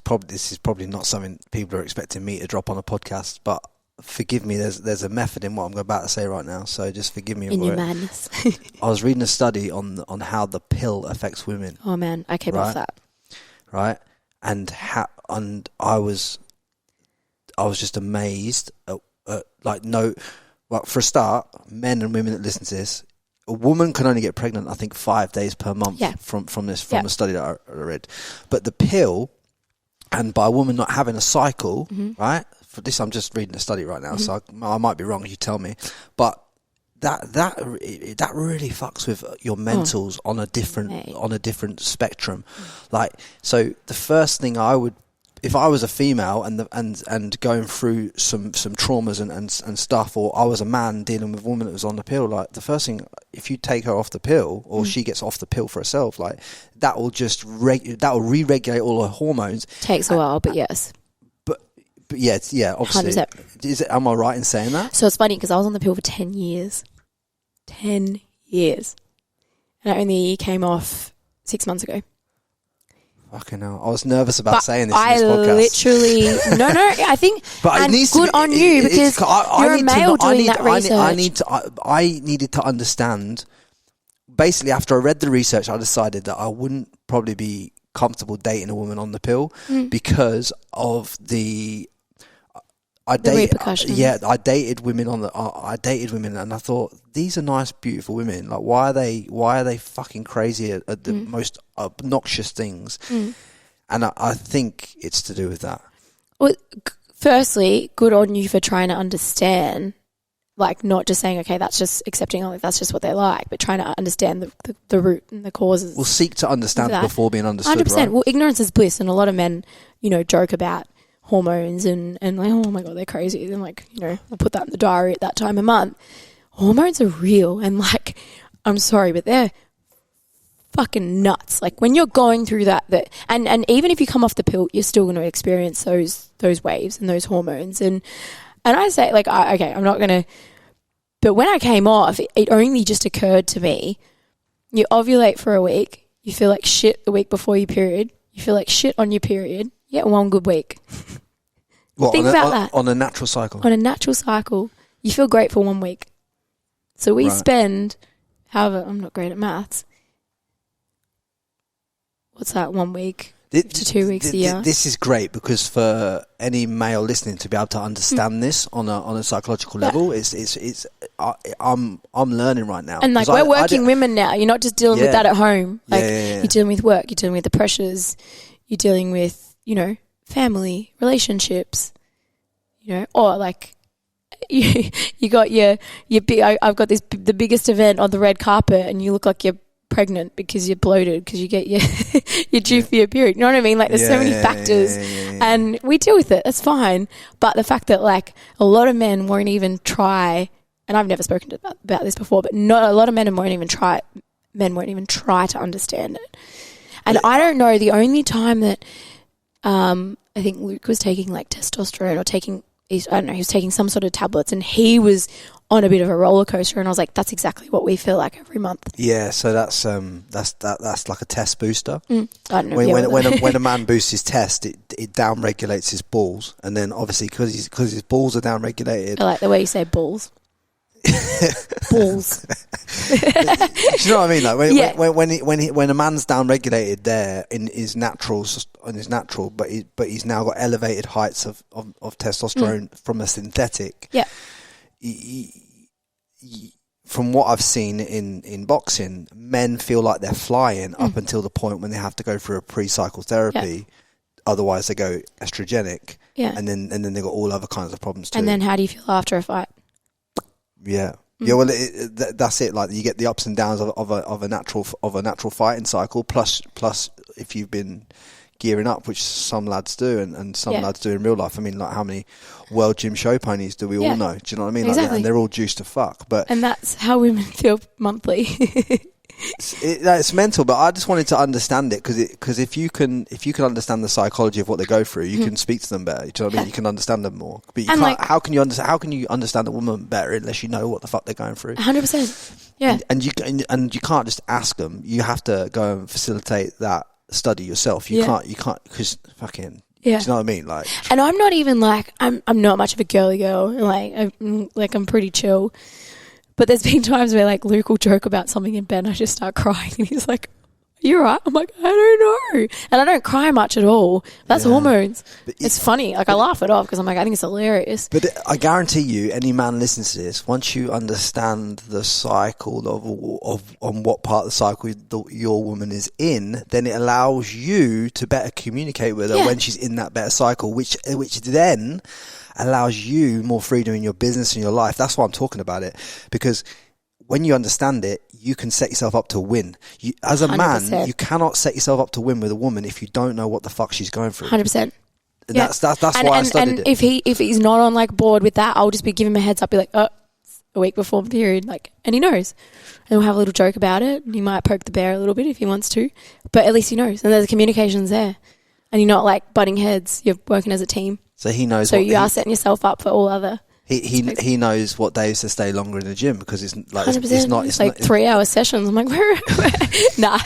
probably not something people are expecting me to drop on a podcast, but forgive me, there's a method in what I'm about to say right now, so just forgive me. In your madness. I was reading a study on how the pill affects women. Oh man, I came off that. Right, and I was just amazed at for a start, men and women that listen to this. A woman can only get pregnant, I think, 5 days per month from the study that I read. But the pill, and by a woman not having a cycle, right? For this, I'm just reading a study right now, so I might be wrong. You tell me, but that really fucks with your mentals on a different spectrum. Like, so the first thing I would, if I was a female and going through some traumas and stuff, or I was a man dealing with a woman that was on the pill, like, the first thing, if you take her off the pill, or she gets off the pill for herself, like, that will just that will re-regulate all her hormones. Takes a while, but yes. But yeah, obviously. 100%. Am I right in saying that? So it's funny because I was on the pill for 10 years. 10 years. And I only came off 6 months ago. Fucking hell. I was nervous about saying this in this podcast. I think, but and good on you, because you're a male doing that research. I needed to understand. Basically, after I read the research, I decided that I wouldn't probably be comfortable dating a woman on the pill because of the repercussions. Yeah, I dated women and I thought, these are nice, beautiful women. Like, why are they fucking crazy at the most obnoxious things? And I think it's to do with that. Well, firstly, good on you for trying to understand, like, not just saying, okay, that's just accepting, like, that's just what they're like, but trying to understand the root and the causes. We'll seek to understand before being understood. 100%. Right? Well, ignorance is bliss, and a lot of men, you know, joke about hormones and like, oh my God, they're crazy. And, like, you know, I put that in the diary at that time of month. Hormones are real, and, like, I'm sorry, but they're fucking nuts. Like when you're going through that and even if you come off the pill, you're still going to experience those waves and those hormones. And I say, like, I'm not going to, but when I came off, it only just occurred to me, you ovulate for a week, you feel like shit the week before your period, you feel like shit on your period, you get 1 good week. Think about that. On a natural cycle. On a natural cycle, you feel great for 1 week. So we spend, however, I'm not great at maths. What's that, 1 week to 2 weeks a year? This is great because for any male listening to be able to understand this on a psychological level, I'm learning right now. And like we're working women now. You're not just dealing with that at home. Like you're dealing with work. You're dealing with the pressures. You're dealing with, you know, family, relationships. You know, or like you got your big. I've got the biggest event on the red carpet, and you look like you're pregnant because you're bloated because you get you're due for your period. You know what I mean? Like there's so many factors and we deal with it. That's fine. But the fact that like a lot of men won't even try, and I've never spoken about this before, but not a lot of men won't even try to understand it. And I don't know, the only time that I think Luke was taking like testosterone or he was taking some sort of tablets and he was on a bit of a roller coaster, and I was like, that's exactly what we feel like every month. Yeah, so that's like a test booster. I don't know. When a man boosts his test, it down regulates his balls, and then obviously because his balls are down regulated. I like the way you say balls. Balls. Do you know what I mean? Like when a man's down regulated there in his natural, but he's now got elevated heights of testosterone from a synthetic. Yeah. From what I've seen in boxing, men feel like they're flying up until the point when they have to go through a pre-cycle therapy. Yeah. Otherwise, they go estrogenic. Yeah. And then they've got all other kinds of problems too. And then how do you feel after a fight? Yeah. Yeah, well, that's it. Like you get the ups and downs of a natural fighting cycle. Plus, if you've been gearing up, which some lads do, and some lads do in real life. I mean, like how many world gym show ponies do we all know? Do you know what I mean? Exactly. Like, and they're all juiced to fuck. And that's how women feel monthly. It's mental, but I just wanted to understand it because if you can understand the psychology of what they go through, you can speak to them better. Do you know what I mean? You can understand them more. But you can't. How can you understand a woman better unless you know what the fuck they're going through? 100%. Yeah. And you can't just ask them. You have to go and facilitate that study yourself. You can't because fucking. Yeah. Do you know what I mean? Like, and I'm not even like I'm not much of a girly girl. Like I'm pretty chill. But there's been times where like Luke will joke about something in bed and I just start crying and he's like, "Are you alright?" I'm like, "I don't know." And I don't cry much at all. That's hormones. It's funny. Like I laugh it off because I'm like, I think it's hilarious. But I guarantee you, any man listens to this, once you understand the cycle of on what part of the cycle your woman is in, then it allows you to better communicate with her when she's in that better cycle, which then allows you more freedom in your business and your life. That's why I'm talking about it, because when you understand it, you can set yourself up to win. As a 100%. Man, you cannot set yourself up to win with a woman if you don't know what the fuck she's going through. 100%. And that's why I studied it. And if he's not on like board with that, I'll just be giving him a heads up, be like, "Oh, it's a week before the period," like, and he knows. And we'll have a little joke about it. And he might poke the bear a little bit if he wants to, but at least he knows. And there's a communication's there, and you're not like butting heads. You're working as a team. So he knows. So you are setting yourself up for all other. He knows what days to stay longer in the gym because it's like 100%. It's like 3-hour sessions. I'm like, where? Nah,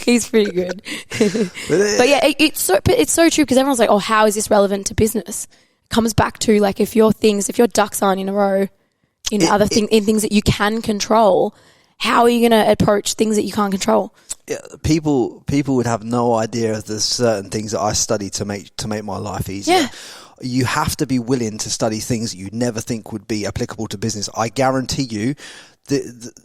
he's pretty good. But yeah, it's so true because everyone's like, "Oh, how is this relevant to business?" It comes back to like if your ducks aren't in a row in things that you can control, how are you going to approach things that you can't control? Yeah, people would have no idea of the certain things that I study to make my life easier. Yeah. You have to be willing to study things that you never think would be applicable to business. I guarantee you,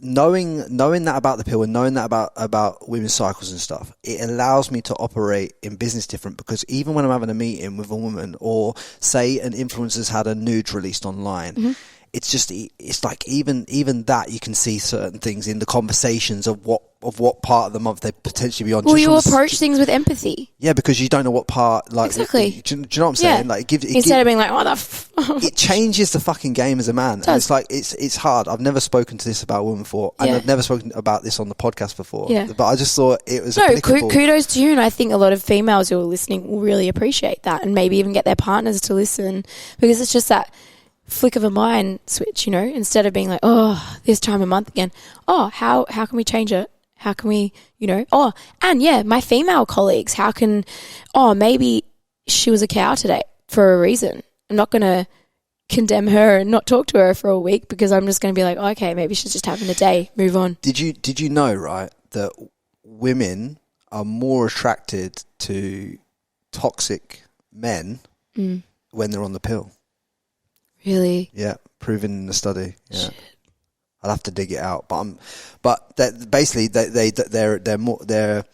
knowing that about the pill and knowing that about women's cycles and stuff, it allows me to operate in business different, because even when I'm having a meeting with a woman, or say an influencer's had a nude released online, it's like even that you can see certain things in the conversations of what part of the month they potentially be on. Well, you approach things with empathy. Yeah, because you don't know what part. Like, exactly. Do you know what I'm saying? Yeah. Like, instead of being like, "Oh, it changes the fucking game as a man." And it's like it's hard. I've never spoken to this about a woman before, and I've never spoken about this on the podcast before. Yeah. But I just thought it was applicable. Kudos to you, and I think a lot of females who are listening will really appreciate that, and maybe even get their partners to listen, because it's just that flick of a mind switch, you know, instead of being like, oh, this time of month again. Oh, how can we change it? How can we, you know, my female colleagues, maybe she was a cow today for a reason. I'm not going to condemn her and not talk to her for a week, because I'm just going to be like, okay, maybe she's just having a day, move on. Did you know, right, that women are more attracted to toxic men when they're on the pill? Really? Yeah, proven in the study. Yeah. Shit. I'll have to dig it out, but basically they're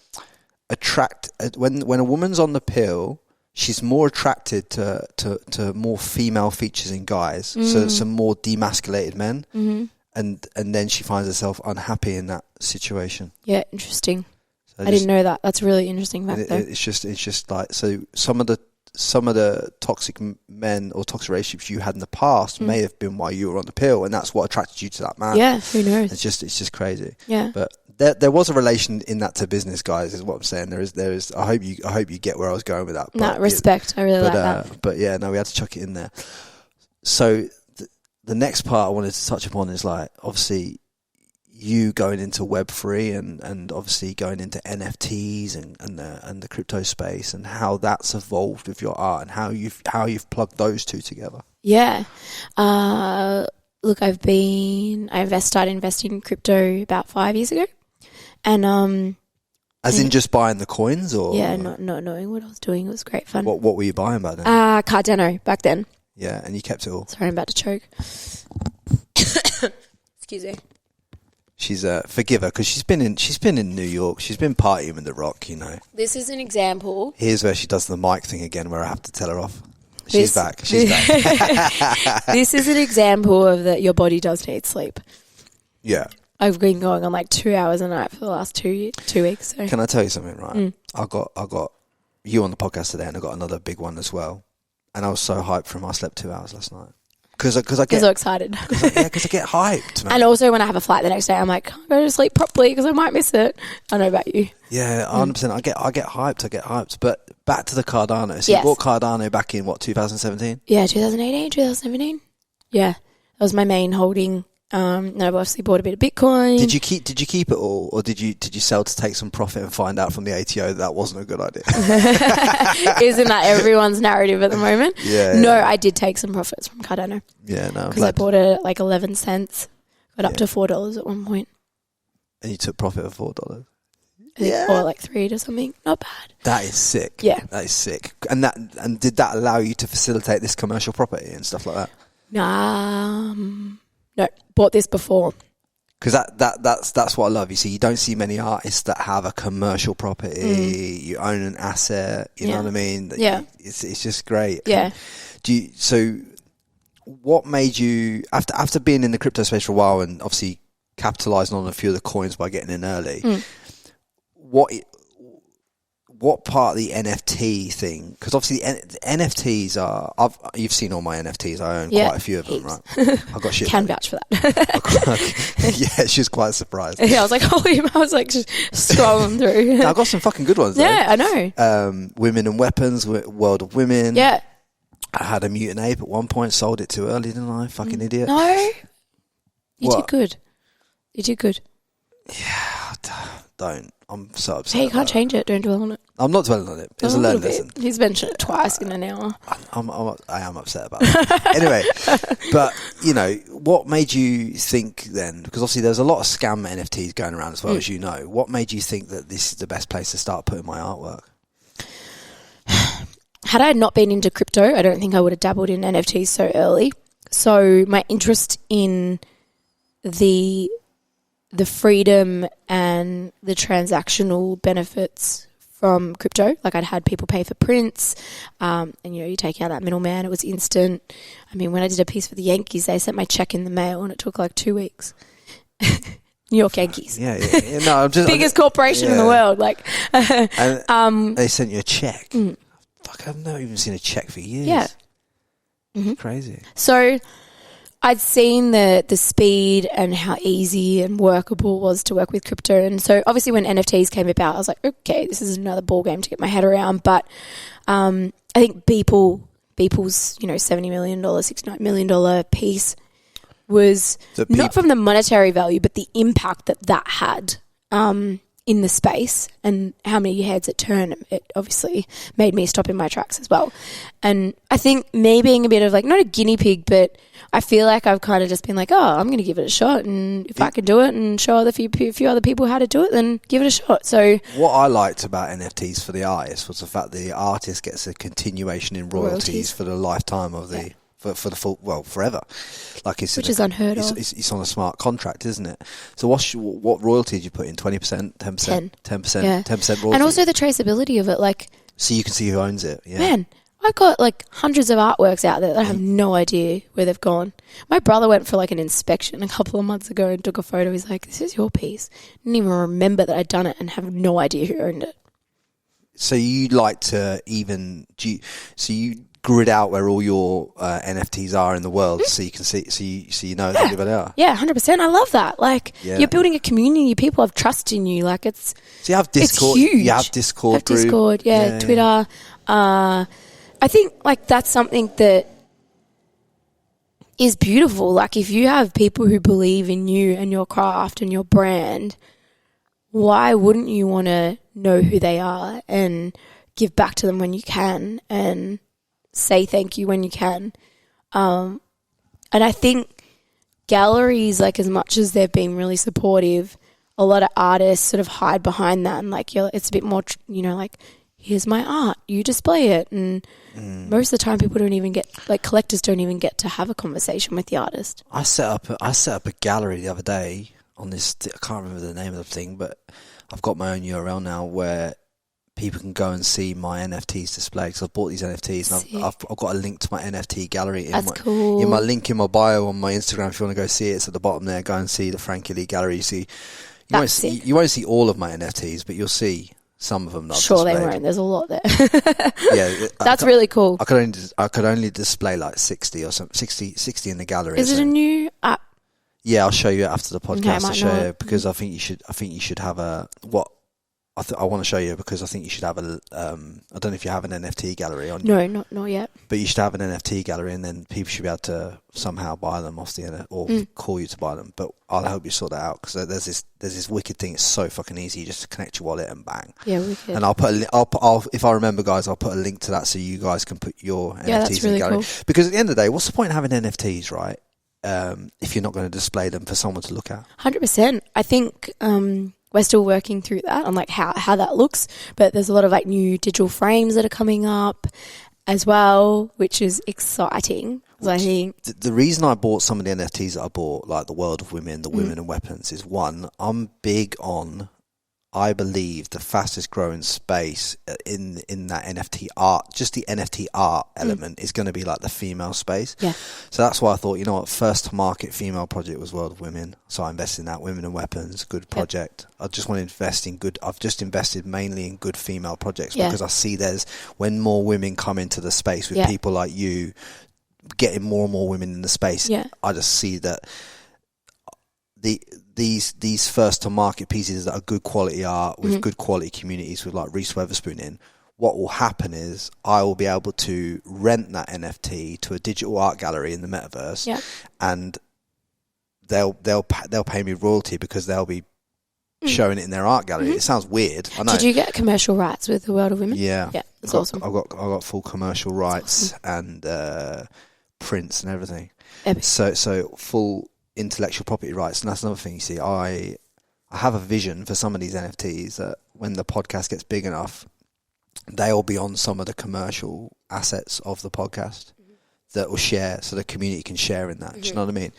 attracted when a woman's on the pill, she's more attracted to more female features in guys, so some more demasculated men, and then she finds herself unhappy in that situation. Yeah, interesting. So I didn't know that. That's a really interesting fact. It's just like, so some of the toxic men or toxic relationships you had in the past may have been while you were on the pill, and that's what attracted you to that man. Yeah, who knows? It's just crazy. Yeah, but there was a relation in that to business, guys. Is what I'm saying. There is. I hope you get where I was going with that. But, respect. I really like that. But yeah, no, we had to chuck it in there. So the next part I wanted to touch upon is, like, obviously you going into Web3 and obviously going into NFTs and the crypto space, and how that's evolved with your art, and how you've plugged those two together. Yeah. Look, I started investing in crypto about 5 years ago, and as in just buying the coins, or not knowing what I was doing. It was great fun. What were you buying back then? Cardano back then. Yeah, and you kept it all. Sorry, I'm about to choke. Excuse me. She's forgive her, because she's been in New York. She's been partying with The Rock, you know. This is an example. Here's where she does the mic thing again, where I have to tell her off. She's back. She's back. This is an example of that your body does need sleep. Yeah. I've been going on like 2 hours a night for the last 2 weeks. So. Can I tell you something, right? I got you on the podcast today, and I got another big one as well. And I was so hyped for him. I slept 2 hours last night. Because I get so excited. Because I get hyped, man. And also when I have a flight the next day, I'm like, can't go to sleep properly because I might miss it. I know about you. Yeah, 100%. I get hyped. But back to the Cardano. So you bought Cardano back in, 2017? Yeah, 2018, 2017. Yeah, that was my main holding. And I've obviously bought a bit of Bitcoin. Did you keep it all, or did you sell to take some profit and find out from the ATO that wasn't a good idea? Isn't that everyone's narrative at the moment? Yeah. No, I did take some profits from Cardano. Yeah, no. Because I bought it at like 11 cents, got up to $4 at one point. And you took profit of $4? Yeah. Or like $3 or something. Not bad. That is sick. Yeah. That is sick. And did that allow you to facilitate this commercial property and stuff like that? No, bought this before. Because that's what I love. You see, you don't see many artists that have a commercial property. You own an asset. You know what I mean? Yeah. It's just great. Yeah. So what made you, after being in the crypto space for a while and obviously capitalizing on a few of the coins by getting in early, what part of the NFT thing? Because obviously NFTs are. You've seen all my NFTs. I own quite a few of them, right? I've got shit. Can vouch for that. Yeah, she was quite surprised. Yeah, I was like, holy! I was like just scrolling through. I got some fucking good ones. Yeah, I know. Women and Weapons, World of Women. Yeah. I had a Mutant Ape at one point. Sold it too early, didn't I? Fucking idiot. No. You did good. Yeah, don't. I'm so upset. Hey, you can't change it. Don't dwell on it. I'm not dwelling on it. It was a learning lesson. He's mentioned it twice in an hour. I am upset about it. Anyway, but, you know, what made you think then, because obviously there's a lot of scam NFTs going around as well, as you know. What made you think that this is the best place to start putting my artwork? Had I not been into crypto, I don't think I would have dabbled in NFTs so early. So my interest in the freedom and the transactional benefits from crypto. Like I'd had people pay for prints, and you take out that middleman, it was instant. I mean, when I did a piece for the Yankees, they sent my check in the mail and it took like 2 weeks. New York Yankees. Yeah. No, I'm just biggest corporation in the world. Like, and they sent you a check. Fuck, I've never even seen a check for years. Yeah. Crazy. So I'd seen the speed and how easy and workable it was to work with crypto. And so obviously when NFTs came about, I was like, okay, this is another ball game to get my head around. But I think Beeple's, $70 million, $69 million piece was not from the monetary value, but the impact that had in the space and how many heads it turned. It obviously made me stop in my tracks as well. And I think me being a bit of like, not a guinea pig, but I feel like I've kind of just been like, oh, I'm going to give it a shot. And if I can do it and show a few other people how to do it, then give it a shot. So what I liked about NFTs for the artist was the fact that the artist gets a continuation in royalties for the lifetime of the... For the full, forever. Like which is unheard of. It's on a smart contract, isn't it? So what royalty did you put in? 20%, 10%, 10%, 10% royalty. And also the traceability of it, like. So you can see who owns it. Yeah. Man, I've got like hundreds of artworks out there that I have no idea where they've gone. My brother went for like an inspection a couple of months ago and took a photo. He's like, "This is your piece." Didn't even remember that I'd done it and have no idea who owned it. So you like to you grid out where all your NFTs are in the world, so you can see, so you know exactly where they are. Yeah, 100%. I love that. Like you're building a community. People have trust in you. Like it's. So you have Discord. It's huge. You have Discord group. Discord. Yeah, Twitter. I think like that's something that is beautiful. Like if you have people who believe in you and your craft and your brand, why wouldn't you want to know who they are and give back to them when you can and say thank you when you can. And I think galleries, like as much as they've been really supportive, a lot of artists sort of hide behind that and like it's a bit more, like here's my art, you display it. And most of the time people don't even get, like collectors don't even get to have a conversation with the artist. I set up a gallery the other day on this, I can't remember the name of the thing, but I've got my own URL now where people can go and see my NFTs displayed. So I've bought these NFTs and I've got a link to my NFT gallery in my link in my bio on my Instagram. If you want to go see it, it's at the bottom there. Go and see the Frankie Lee gallery. You won't see all of my NFTs, but you'll see some of them. Sure, they won't. There's a lot there. Yeah, that's really cool. I could only display like 60 or something. 60 in the gallery. Is it a new app? Yeah, I'll show you after the podcast. I'll show you because I think you should have a what. I want to show you because I think you should have a. I don't know if you have an NFT gallery on. No, not yet. But you should have an NFT gallery, and then people should be able to somehow buy them off the internet or call you to buy them. But I'll help you sort that out because there's this wicked thing. It's so fucking easy. You just connect your wallet and bang. Yeah, wicked. And I'll if I remember, guys, I'll put a link to that so you guys can put your NFTs in the gallery. Cool. Because at the end of the day, what's the point of having NFTs, right? If you're not going to display them for someone to look at. 100%. I think. We're still working through that on like how that looks, but there's a lot of like new digital frames that are coming up as well, which is exciting. I think the reason I bought some of the NFTs that I bought, like the World of Women, the Women and Weapons, is one, I'm big on, I believe the fastest growing space in that NFT art, just the NFT art element is going to be like the female space. Yeah. So that's why I thought, first to market female project was World of Women. So I invested in that. Women and Weapons, good project. Yep. I just want to invest in I've just invested mainly in good female projects because I see when more women come into the space with people like you, getting more and more women in the space, I just see that these first to market pieces that are good quality art with good quality communities with like Reese Witherspoon in, what will happen is I will be able to rent that NFT to a digital art gallery in the metaverse and they'll pay me royalty because they'll be showing it in their art gallery. It sounds weird, I know. Did you get commercial rights with the World of Women? Yeah, that's awesome. I got full commercial rights and prints and everything. Epic. So full intellectual property rights, and that's another thing. You see, I have a vision for some of these NFTs that when the podcast gets big enough, they'll be on some of the commercial assets of the podcast that will share, so the community can share in that. Do you know what I mean?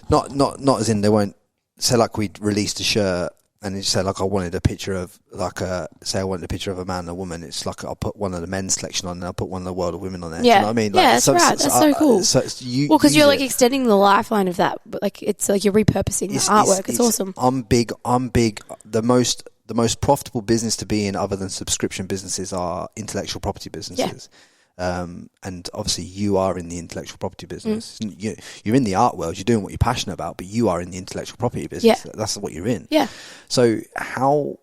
Not as in they won't say like we released a shirt and you say like I wanted a picture of I wanted a picture of a man and a woman. It's like I'll put one of the men's selection on and I'll put one of the World of Women on there. Yeah. Do you know what I mean? Like, that's right. That's so cool. So because you're like extending the lifeline of that, but like it's like you're repurposing the artwork. It's awesome. I'm big. The most profitable business to be in, other than subscription businesses, are intellectual property businesses. Yeah. And obviously you are in the intellectual property business. You're in the art world. You're doing what you're passionate about, but you are in the intellectual property business. Yeah. That's what you're in. Yeah. So how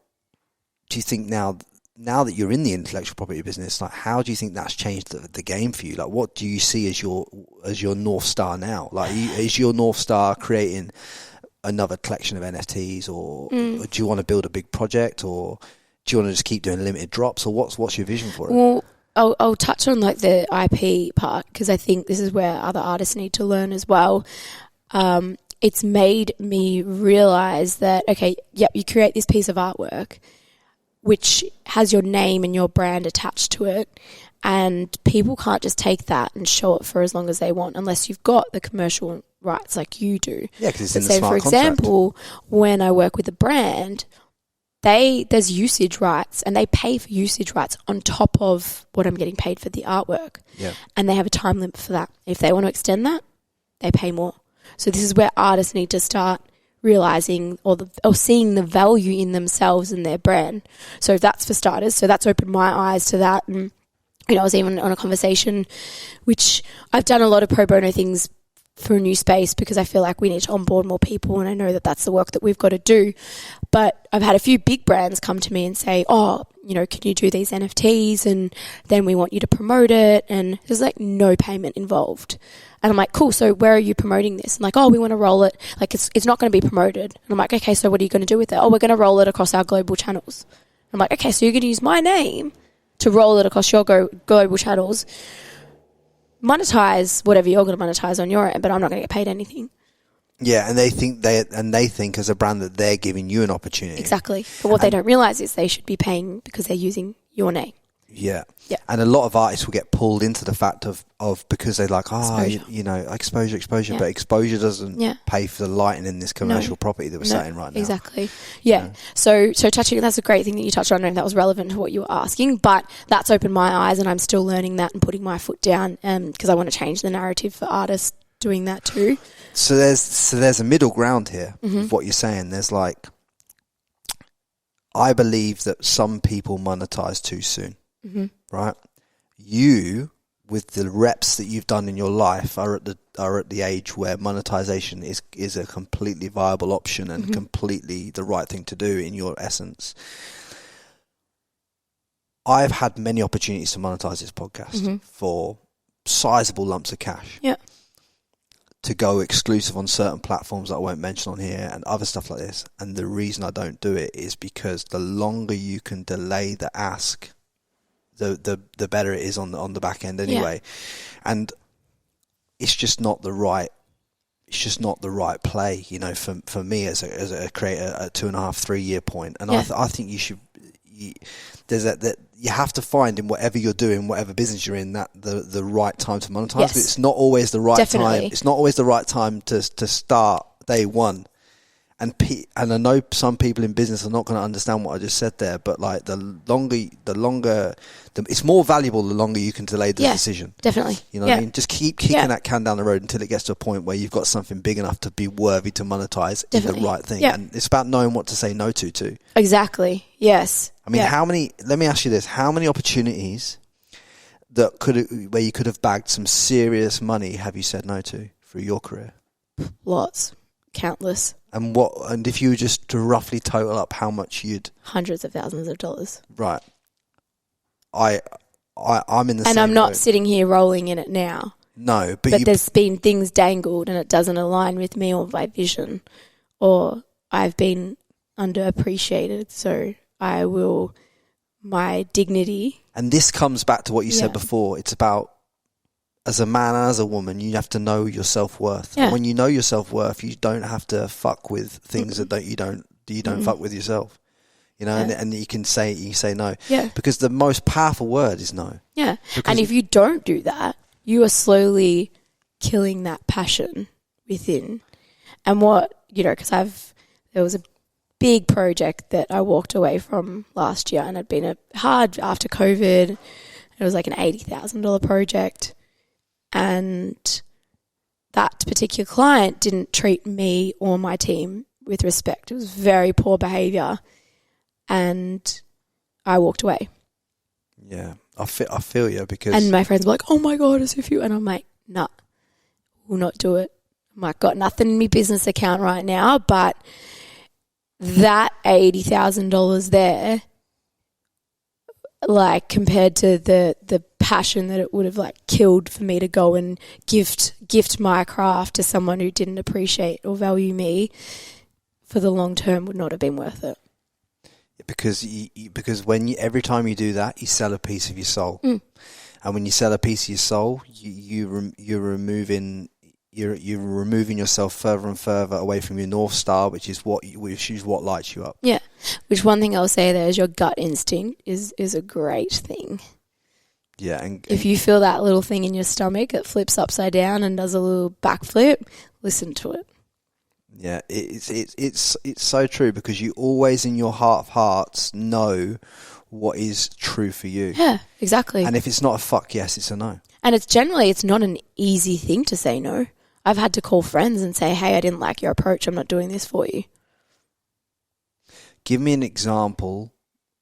do you think now that you're in the intellectual property business, like how do you think that's changed the game for you? Like what do you see as your North Star now? Like is your North Star creating another collection of NFTs, or do you want to build a big project, or do you want to just keep doing limited drops, or what's your vision for it? Well, I'll touch on like the IP part, because I think this is where other artists need to learn as well. It's made me realize that, okay, yep, you create this piece of artwork which has your name and your brand attached to it, and people can't just take that and show it for as long as they want unless you've got the commercial rights like you do. Yeah, because it's in the say, smart for example, when I work with a brand, there's usage rights, and they pay for usage rights on top of what I'm getting paid for the artwork. Yeah. And they have a time limit for that. If they want to extend that, they pay more. So this is where artists need to start realizing or seeing the value in themselves and their brand. So that's for starters. So that's opened my eyes to that. And I was even on a conversation, which I've done a lot of pro bono things for a new space because I feel like we need to onboard more people, and I know that that's the work that we've got to do. But I've had a few big brands come to me and say, can you do these NFTs, and then we want you to promote it, and there's like no payment involved. And I'm like, cool, so where are you promoting this? And like, we want to roll it. Like, it's not going to be promoted. And I'm like, okay, so what are you going to do with it? We're going to roll it across our global channels. I'm like, okay, so you're going to use my name to roll it across your global channels. Monetize whatever you're going to monetize on your end, but I'm not going to get paid anything. Yeah, and they think as a brand that they're giving you an opportunity. Exactly. But what they don't realize is they should be paying because they're using your name. Yeah. Yeah. And a lot of artists will get pulled into the fact of because they're like, exposure, yeah. but exposure doesn't pay for the lighting in this commercial property that we're sat in right now. Exactly. Yeah. So touching, that's a great thing that you touched on. I don't know if that was relevant to what you were asking, but that's opened my eyes, and I'm still learning that and putting my foot down because I want to change the narrative for artists doing that too. So there's a middle ground here of what you're saying. There's like, I believe that some people monetize too soon. Mm-hmm. Right, you with the reps that you've done in your life are at the age where monetization is a completely viable option and completely the right thing to do in your essence. I've had many opportunities to monetize this podcast for sizable lumps of cash. Yeah. To go exclusive on certain platforms that I won't mention on here and other stuff like this. And the reason I don't do it is because the longer you can delay the ask, the better it is on the back end anyway. Yeah. And it's just not the right play, for me as a creator at 2.5-3 year point. And I think you have to find in whatever you're doing, whatever business you're in, that the right time to monetize. Yes. But it's not always the right time. It's not always the right time to start day one. And I know some people in business are not going to understand what I just said there, but like the longer, it's more valuable the longer you can delay the decision. Definitely. You know what I mean? Just keep kicking that can down the road until it gets to a point where you've got something big enough to be worthy to monetize in the right thing. Yeah. And it's about knowing what to say no to too. Exactly. Yes. I mean, let me ask you this, how many opportunities where you could have bagged some serious money have you said no to through your career? Lots. Countless. And if you were just to roughly total up how much you'd... Hundreds of thousands of dollars. Right. I'm in the same And I'm not boat. sitting here rolling in it now. No, but there's been things dangled and it doesn't align with me or my vision, or I've been underappreciated, so my dignity... And this comes back to what you said before. It's about, as a man and as a woman, you have to know your self-worth. Yeah. And when you know your self-worth, you don't have to fuck with things that you don't fuck with yourself. And you can say no. Yeah. Because the most powerful word is no. Yeah. And if you don't do that, you are slowly killing that passion within. And because there was big project that I walked away from last year, and it'd been hard after COVID. It was like an $80,000 project, and that particular client didn't treat me or my team with respect. It was very poor behaviour, and I walked away. Yeah, I feel you, because... And my friends were like, oh my God, as if you... And I'm like, nah, will not do it. I'm like, got nothing in my business account right now, but that $80,000 there, like, compared to the passion that it would have, like, killed for me to go and gift my craft to someone who didn't appreciate or value me for the long term, would not have been worth it. Because every time you do that, you sell a piece of your soul, and when you sell a piece of your soul, you're removing yourself further and further away from your North Star, which is what lights you up. Yeah, which one thing I'll say there is your gut instinct is a great thing. Yeah, and if you feel that little thing in your stomach that flips upside down and does a little backflip, listen to it. Yeah, it's so true, because you always in your heart of hearts know what is true for you. Yeah, exactly. And if it's not a fuck yes, it's a no. And it's not an easy thing to say no. I've had to call friends and say, hey, I didn't like your approach. I'm not doing this for you. Give me an example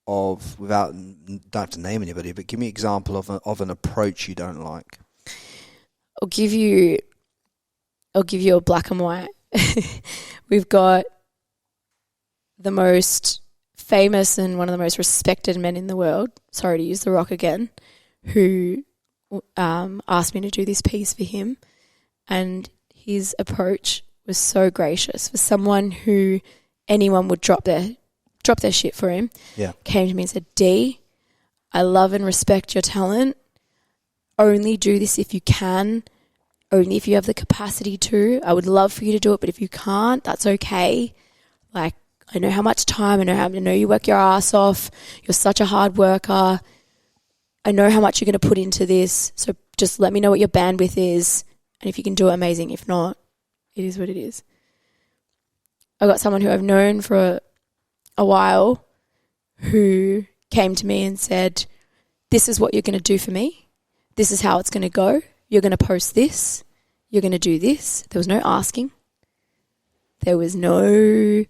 of, don't have to name anybody, but give me an example of an approach you don't like. I'll give you a black and white. We've got the most famous and one of the most respected men in the world, sorry to use The Rock again, who asked me to do this piece for him, and his approach was so gracious. For someone who anyone would drop their shit for him, came to me and said, D, I love and respect your talent. Only do this if you can. Only if you have the capacity to. I would love for you to do it, but if you can't, that's okay. Like, I know how much time, I know you work your ass off. You're such a hard worker. I know how much you're going to put into this, so just let me know what your bandwidth is, and if you can do it, amazing. If not, it is what it is. I got someone who I've known for a while who came to me and said, this is what you're going to do for me. This is how it's going to go. You're going to post this. You're going to do this. There was no asking. There was no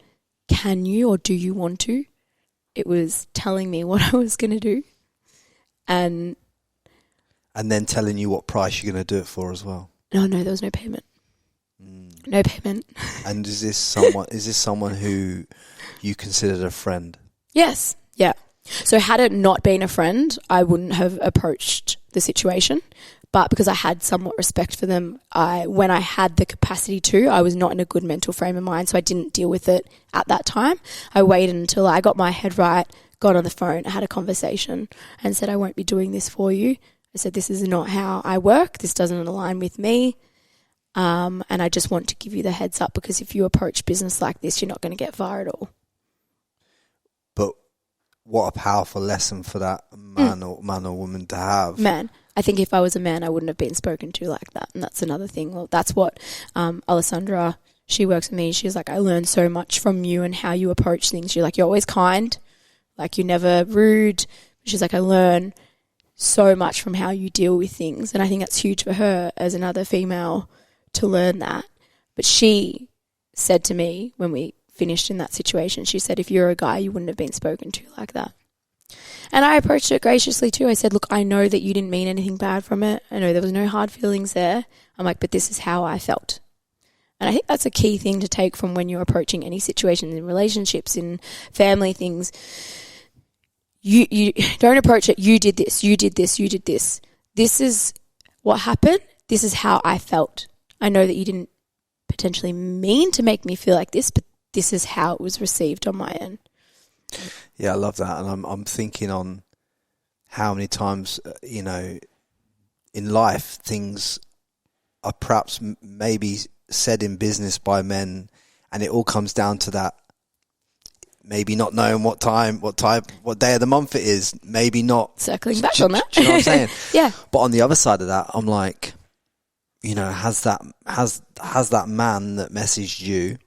can you or do you want to. It was telling me what I was going to do. And then telling you what price you're going to do it for as well. No, there was no payment. No payment. And is this someone who you considered a friend? Yes. Yeah. So had it not been a friend, I wouldn't have approached the situation. But because I had somewhat respect for them, when I had the capacity to, I was not in a good mental frame of mind, so I didn't deal with it at that time. I waited until I got my head right, got on the phone, I had a conversation and said, I won't be doing this for you. I said, this is not how I work. This doesn't align with me. And I just want to give you the heads up, because if you approach business like this, you're not going to get far at all. But what a powerful lesson for that man or woman to have. Man. I think if I was a man, I wouldn't have been spoken to like that. And that's another thing. Well, that's what Alessandra, she works with me. She's like, I learned so much from you and how you approach things. You're like, you're always kind. Like, you're never rude. She's like, I learn so much from how you deal with things. And I think that's huge for her as another female to learn that. But she said to me when we finished in that situation, she said, if you're a guy, you wouldn't have been spoken to like that. And I approached it graciously too. I said, look, I know that you didn't mean anything bad from it. I know there was no hard feelings there. I'm like, but this is how I felt. And I think that's a key thing to take from when you're approaching any situations in relationships, in family things. You don't approach it, you did this, you did this, you did this. This is what happened. This is how I felt. I know that you didn't potentially mean to make me feel like this, but this is how it was received on my end. Yeah, I love that. And I'm thinking on how many times, in life, things are perhaps maybe said in business by men, and it all comes down to that. Maybe not knowing what day of the month it is. Maybe not circling back on that. Do you know what I'm saying? Yeah. But on the other side of that, I'm like, has that man that messaged you,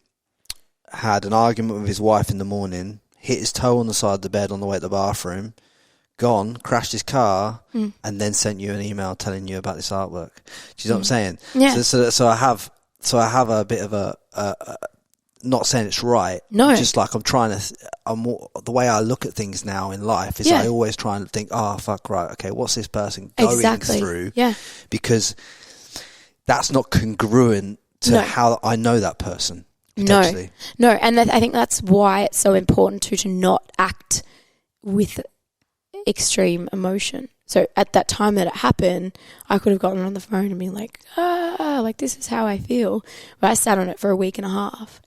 had an argument with his wife in the morning, hit his toe on the side of the bed on the way to the bathroom, gone, crashed his car, and then sent you an email telling you about this artwork. Do you know what I'm saying? Yeah. So I have a bit of a not saying it's right. No. Just like the way I look at things now in life is I always try and think, oh, fuck, right, okay, what's this person going through? Yeah. Because that's not congruent to how I know that person. Potentially. No. And I think that's why it's so important to not act with extreme emotion. So at that time that it happened, I could have gotten on the phone and been like, like this is how I feel. But I sat on it for a week and a half.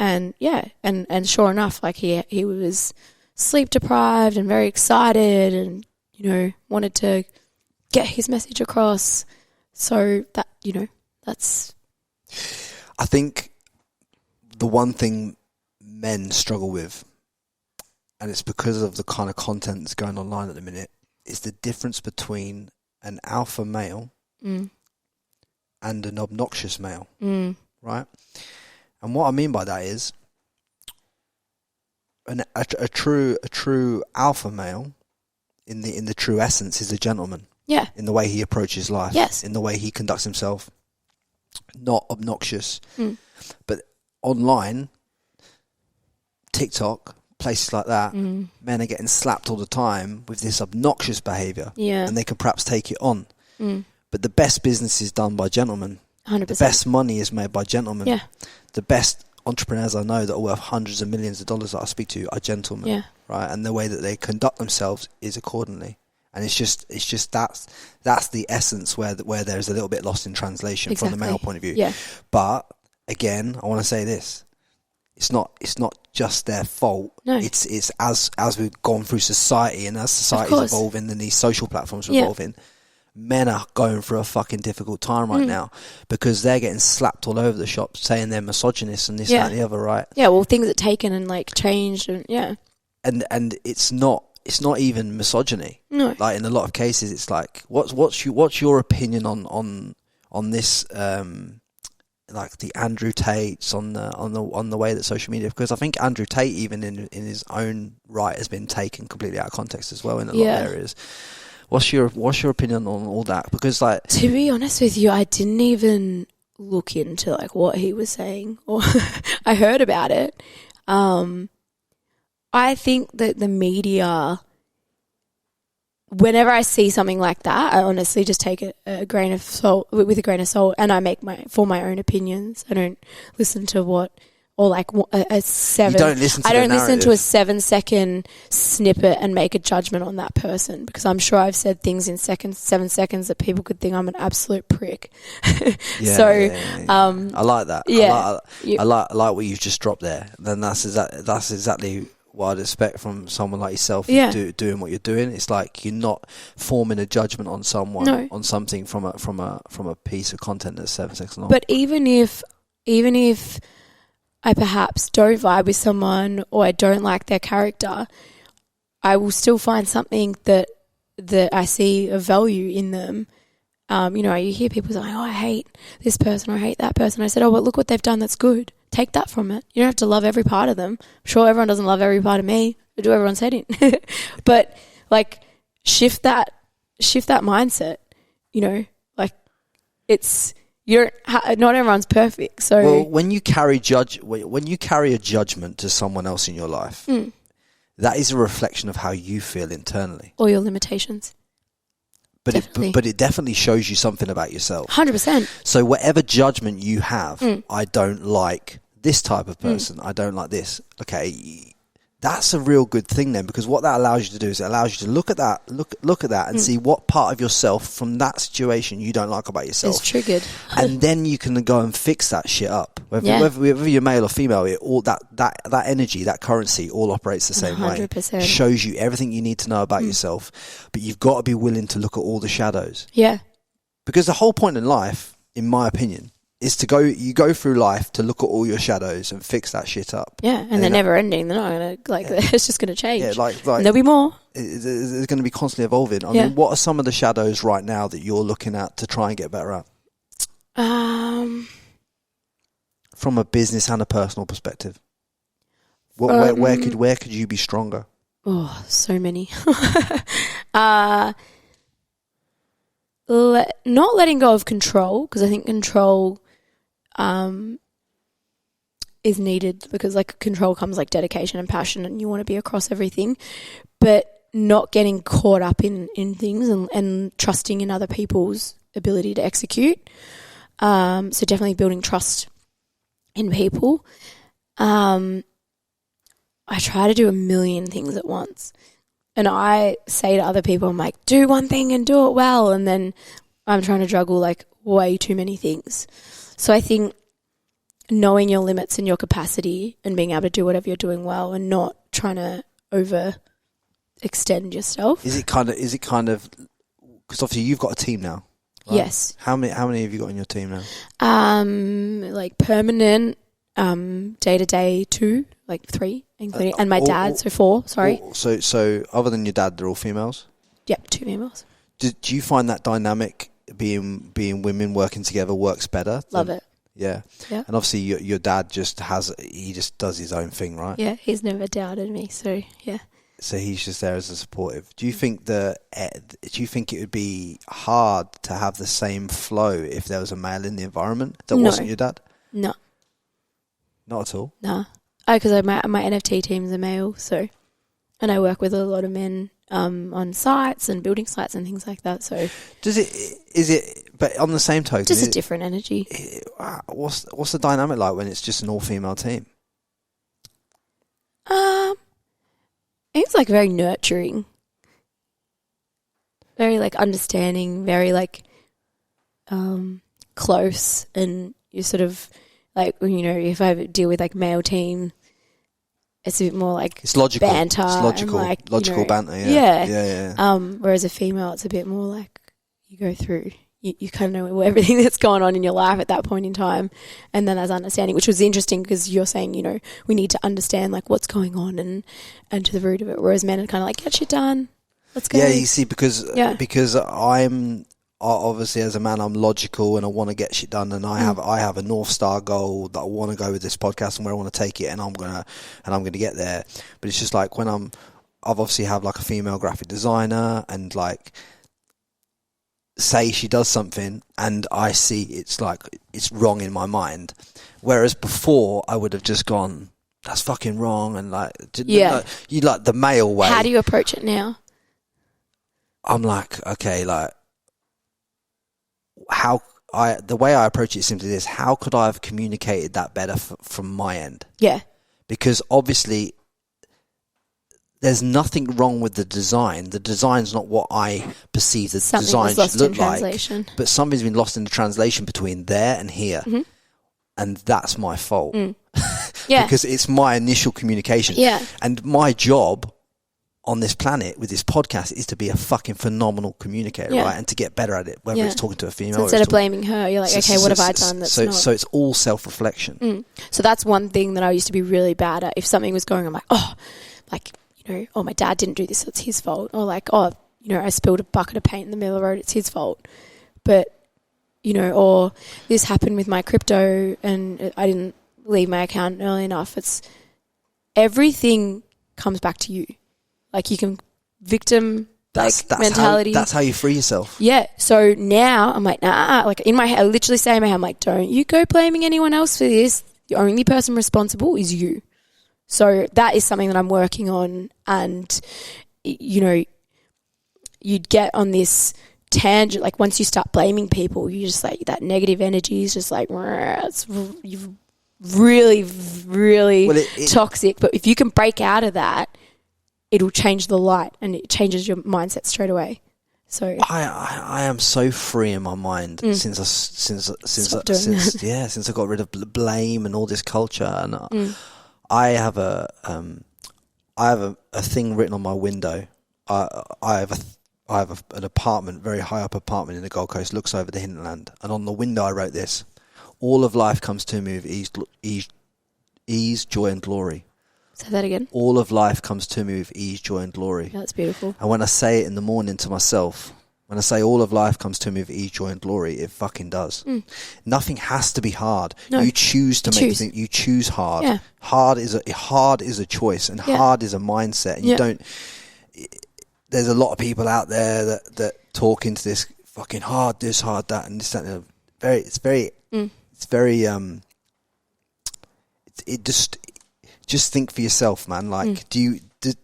And and sure enough, like he was sleep deprived and very excited and, wanted to get his message across. So that, that's... I think the one thing men struggle with, and it's because of the kind of content that's going online at the minute, is the difference between an alpha male and an obnoxious male, right? And what I mean by that is a true alpha male in the true essence is a gentleman. Yeah. In the way he approaches life. Yes. In the way he conducts himself. Not obnoxious. But online, TikTok, places like that, men are getting slapped all the time with this obnoxious behaviour. Yeah. And they can perhaps take it on. But the best business is done by gentlemen. 100%. The best money is made by gentlemen. Yeah. The best entrepreneurs I know that are worth hundreds of millions of dollars that I speak to are gentlemen. Yeah. Right? And the way that they conduct themselves is accordingly. And it's just that's the essence where there's a little bit lost in translation from the male point of view. Yeah. But again, I want to say this: it's not just their fault. No. It's as we've gone through society and as society's evolving and these social platforms are evolving, men are going through a fucking difficult time right now because they're getting slapped all over the shop saying they're misogynists and this, that, and the other, right? Yeah. Well, things are taken and like changed and and it's not even misogyny. No. Like in a lot of cases, it's like, what's your opinion on this? Like the Andrew Tates on the way that social media, because I think Andrew Tate even in his own right has been taken completely out of context as well in a lot of areas. What's your opinion on all that? Because like, to be honest with you, I didn't even look into like what he was saying, or I heard about it. I think that the media, whenever I see something like that, I honestly just take it with a grain of salt, and I make my own opinions. I don't listen to a 7. You don't listen to I don't the listen to a narrative. 7-second snippet and make a judgment on that person, because I'm sure I've said things in 7 seconds that people could think I'm an absolute prick. I like that. Yeah. I like what you've just dropped there. Then that's exactly what I'd expect from someone like yourself doing what you're doing. It's like you're not forming a judgment on someone on something from a piece of content that's 7 seconds long. But even if I perhaps don't vibe with someone or I don't like their character, I will still find something that I see of value in them. You hear people saying, "Oh, I hate this person or I hate that person." I said, "Oh, but look what they've done that's good. Take that from it. You don't have to love every part of them. I'm sure everyone doesn't love every part of me. I do everyone's head in." But like shift that mindset, like it's, not everyone's perfect. So well, when you carry a judgment to someone else in your life, that is a reflection of how you feel internally. Or your limitations. But it definitely shows you something about yourself. 100%. So whatever judgment you have, I don't like this type of person. I don't like this. Okay, that's a real good thing then, because what that allows you to do is it allows you to look at that and see what part of yourself from that situation you don't like about yourself. It's triggered. And then you can go and fix that shit up. Whether you're male or female, all that energy, that currency all operates the same 100%. way. It shows you everything you need to know about yourself, but you've got to be willing to look at all the shadows. Yeah. Because the whole point in life, in my opinion, is you go through life to look at all your shadows and fix that shit up. Yeah, and they're never ending. They're not going to, it's just going to change. Yeah, like and there'll be more. It's going to be constantly evolving. I mean, what are some of the shadows right now that you're looking at to try and get better at? from a business and a personal perspective? Where could you be stronger? Oh, so many. Not letting go of control, because I think control is needed, because like control comes like dedication and passion, and you want to be across everything, but not getting caught up in things and trusting in other people's ability to execute. So definitely building trust in people. I try to do a million things at once. And I say to other people, I'm like, do one thing and do it well. And then I'm trying to juggle like way too many things. So I think knowing your limits and your capacity and being able to do whatever you're doing well and not trying to overextend yourself. Is it kind of, because obviously you've got a team now, right? Yes. How many have you got in your team now? Like permanent, day-to-day 2, like 3, including, and my dad, so 4, sorry. So other than your dad, they're all females? Yep, 2 females. Do you find that dynamic, being women working together, works better? Love it. Yeah. And obviously your dad he just does his own thing, right? Yeah, he's never doubted me, so yeah. So he's just there as a supportive. Do you think it would be hard to have the same flow if there was a male in the environment that wasn't your dad? No. Not at all? No. Because my NFT team's a male, so, and I work with a lot of men on sites and building sites and things like that. So but on the same token, just a different energy. What's the dynamic like when it's just an all-female team? It's like very nurturing, very like understanding, very like close, and you sort of like, you know, if I deal with like male team, it's a bit more like it's logical banter. It's logical, and like, logical banter. Yeah. Whereas a female, it's a bit more like you go through. You kind of know everything that's going on in your life at that point in time, and then there's understanding, which was interesting because you're saying, you know, we need to understand like what's going on and to the root of it. Whereas men are kind of like, get shit done, let's go. Yeah, you see, because I'm obviously, as a man, I'm logical and I want to get shit done, and I have a North Star goal that I want to go with this podcast and where I want to take it, and I'm gonna get there. But it's just like when I've obviously have like a female graphic designer, and like say she does something and I see it's like it's wrong in my mind, whereas before I would have just gone, that's fucking wrong, and like you like the male way. How do you approach it now? I'm like, okay, like the way I approach it is simply this: how could I have communicated that better from my end? Yeah, because obviously there's nothing wrong with the design. The design's not what I perceive the design should look like. But something's been lost in the translation between there and here. Mm-hmm. And that's my fault. Yeah. Because it's my initial communication. Yeah. And my job on this planet with this podcast is to be a fucking phenomenal communicator, right? And to get better at it, whether it's talking to a female. So instead of blaming her, you're like, okay, what have I done that's not? So it's all self-reflection. So that's one thing that I used to be really bad at. If something was going on, I'm like, oh, like, you know, oh, my dad didn't do this, it's his fault. Or like, oh, you know, I spilled a bucket of paint in the middle of the road, it's his fault. But, you know, or this happened with my crypto and I didn't leave my account early enough. It's everything comes back to you. Like you can victim that's mentality. That's how you free yourself. Yeah. So now I'm like, nah. Like in my head, I literally say in my head, I'm like, don't you go blaming anyone else for this. The only person responsible is you. So that is something that I'm working on. And, you know, you'd get on this tangent. Like once you start blaming people, you just like that negative energy is just like, it's really, really toxic. But if you can break out of that, it'll change the light and it changes your mindset straight away. So I am so free in my mind since I got rid of blame and all this culture, and I have a thing written on my window. I have an apartment, very high up apartment in the Gold Coast, looks over the hinterland, and on the window I wrote this: all of life comes to me with ease, joy and glory. Say that again. All of life comes to me with ease, joy and glory. Yeah, that's beautiful. And when I say it in the morning to myself, When I say all of life comes to me with ease, joy and glory, it fucking does. Nothing has to be hard. No. You choose to make things. You choose hard. Yeah. Hard is a choice, and hard is a mindset. And you don't. There's a lot of people out there that talk into this fucking hard this, hard that, and this, that. And just think for yourself, man. Like,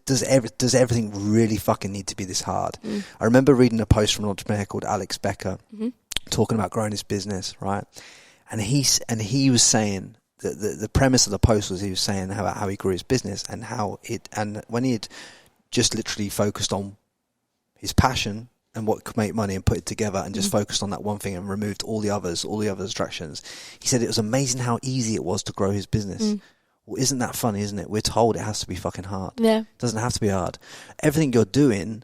does everything really fucking need to be this hard? I remember reading a post from an entrepreneur called Alex Becker talking about growing his business, right? And he was saying that the premise of the post was, he was saying how he grew his business and when he had just literally focused on his passion and what could make money and put it together and just focused on that one thing and removed all the other distractions. He said it was amazing how easy it was to grow his business. Well, isn't that funny, isn't it? We're told it has to be fucking hard. Yeah. It doesn't have to be hard. Everything you're doing,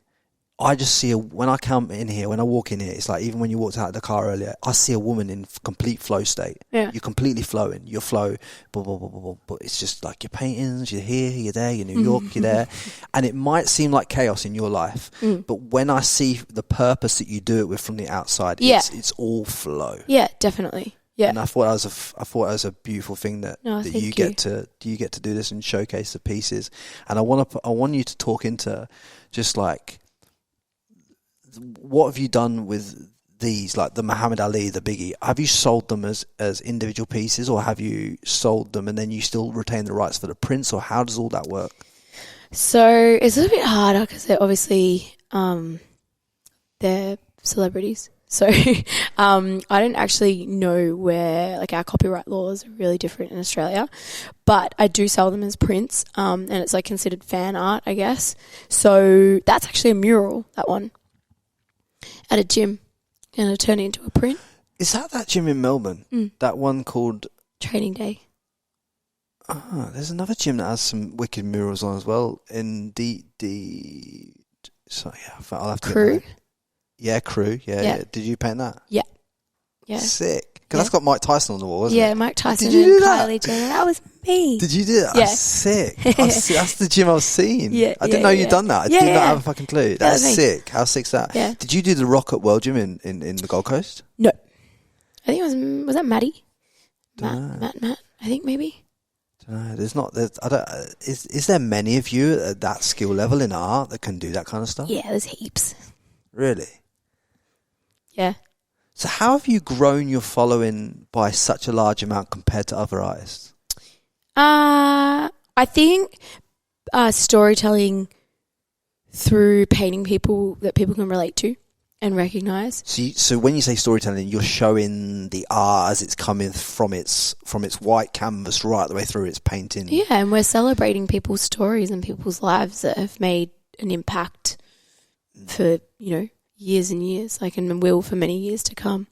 I just see when I come in here, when I walk in here, it's like, even when you walked out of the car earlier, I see a woman in complete flow state. Yeah. You're completely flowing. You're flow, blah, blah, blah, blah, blah. But it's just like your paintings, you're here, you're there, you're New York, you're there. And it might seem like chaos in your life, but when I see the purpose that you do it with from the outside, it's all flow. Yeah, definitely. Yeah. And I thought it was a beautiful thing that you get to do this and showcase the pieces. And I want you to talk into just like, what have you done with these, like the Muhammad Ali, the Biggie? Have you sold them as individual pieces, or have you sold them and then you still retain the rights for the prints, or how does all that work? So it's a little bit harder because they're obviously they're celebrities. So I don't actually know where, like, our copyright laws are really different in Australia, but I do sell them as prints, and it's like considered fan art, I guess. So that's actually a mural, that one, at a gym, and I turn it into a print. Is that gym in Melbourne? That one called Training Day. There's another gym that has some wicked murals on as well in so yeah, I'll have to Crew. Yeah, Crew. Yeah. Did you paint that? Yeah. Sick. Because that's got Mike Tyson on the wall, isn't it? Yeah, Mike Tyson and Kylie Jenner. That was me. Did you do that? Yeah. That's sick. That's the gym I've seen. Yeah, I didn't know you'd done that. I did not have a fucking clue. That's sick. How sick's that? Yeah. Did you do the Rock at World Gym in the Gold Coast? No. I think it was that Maddie? Matt, I think maybe. There's not. Is there many of you at that skill level in art that can do that kind of stuff? Yeah, there's heaps. Really? Yeah. So how have you grown your following by such a large amount compared to other artists? I think storytelling through painting people that people can relate to and recognise. So when you say storytelling, you're showing the art as it's coming from its white canvas right the way through its painting. Yeah, and we're celebrating people's stories and people's lives that have made an impact for, years and years, like, and will for many years to come.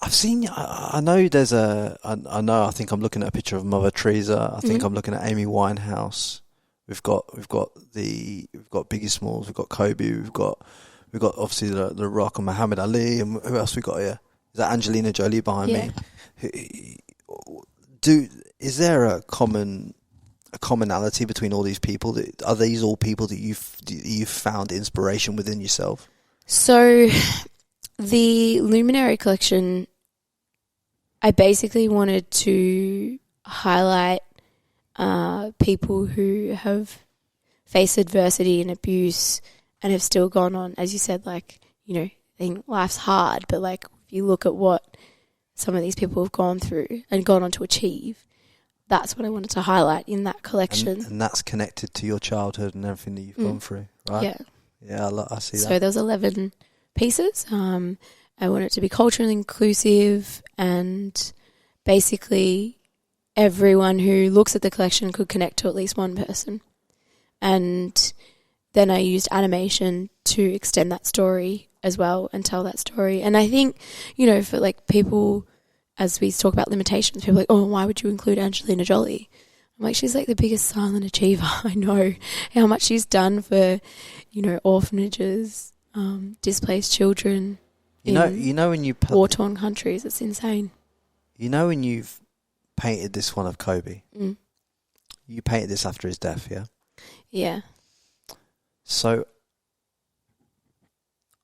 I've seen, I know I think I'm looking at a picture of Mother Teresa. I think I'm looking at Amy Winehouse. We've got Biggie Smalls, we've got Kobe, we've got obviously the Rock and Muhammad Ali, and who else we got here? Is that Angelina Jolie behind me? Is there a commonality between all these people? Are these all people that you've found inspiration within yourself? So the Luminary collection, I basically wanted to highlight people who have faced adversity and abuse and have still gone on, as you said, like, I think life's hard, but like, if you look at what some of these people have gone through and gone on to achieve, that's what I wanted to highlight in that collection. And that's connected to your childhood and everything that you've gone through, right? Yeah. Yeah, I see that. So there was 11 pieces. I wanted it to be culturally inclusive, and basically everyone who looks at the collection could connect to at least one person. And then I used animation to extend that story as well and tell that story. And I think, for like people, as we talk about limitations, people are like, oh, why would you include Angelina Jolie? I'm like, she's like the biggest silent achiever. I know how much she's done for, orphanages, displaced children. When you war-torn countries, it's insane. When you've painted this one of Kobe, you painted this after his death, yeah? Yeah. So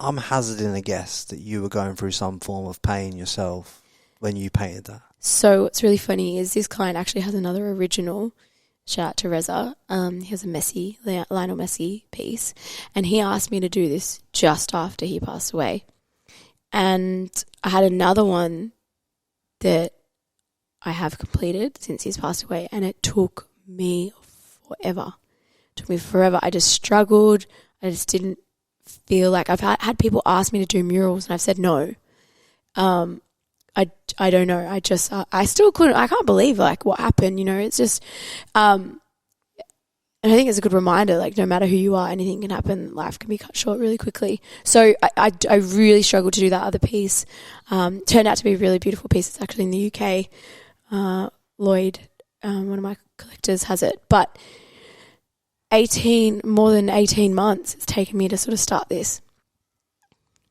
I'm hazarding a guess that you were going through some form of pain yourself when you painted that. So what's really funny is this client actually has another original. Shout out to Reza. He has a Lionel Messi piece, and he asked me to do this just after he passed away. And I had another one that I have completed since he's passed away, and it took me forever. I just struggled. I just didn't feel like I've had people ask me to do murals, and I've said no. I don't know. I still couldn't. I can't believe like what happened. You know, it's just. And I think it's a good reminder. Like, no matter who you are, anything can happen. Life can be cut short really quickly. So I really struggled to do that other piece. Turned out to be a really beautiful piece. It's actually in the UK. Lloyd, one of my collectors, has it. But more than 18 months it's taken me to sort of start this.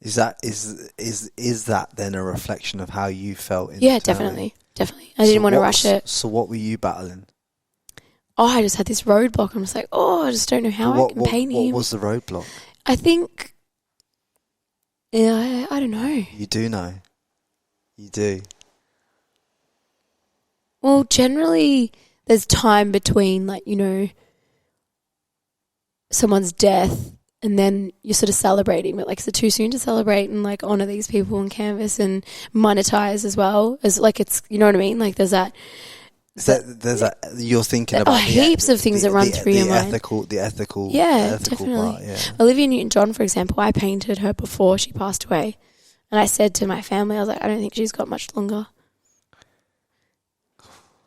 Is that then a reflection of how you felt? Yeah, definitely. I didn't want to rush it. So what were you battling? Oh, I just had this roadblock. I'm just like, I just don't know how I can paint him. What was the roadblock? I think, I don't know. You do know. You do. Well, generally, there's time between, like, you know, someone's death and then you're sort of celebrating, but like, is it too soon to celebrate and like honor these people on canvas and monetize as well? As like, it's, you know what I mean? Like, there's that. There's that you're thinking about heaps of things that run through your mind. The ethical definitely. part, yeah. Olivia Newton-John, for example, I painted her before she passed away, and I said to my family, I was like, I don't think she's got much longer.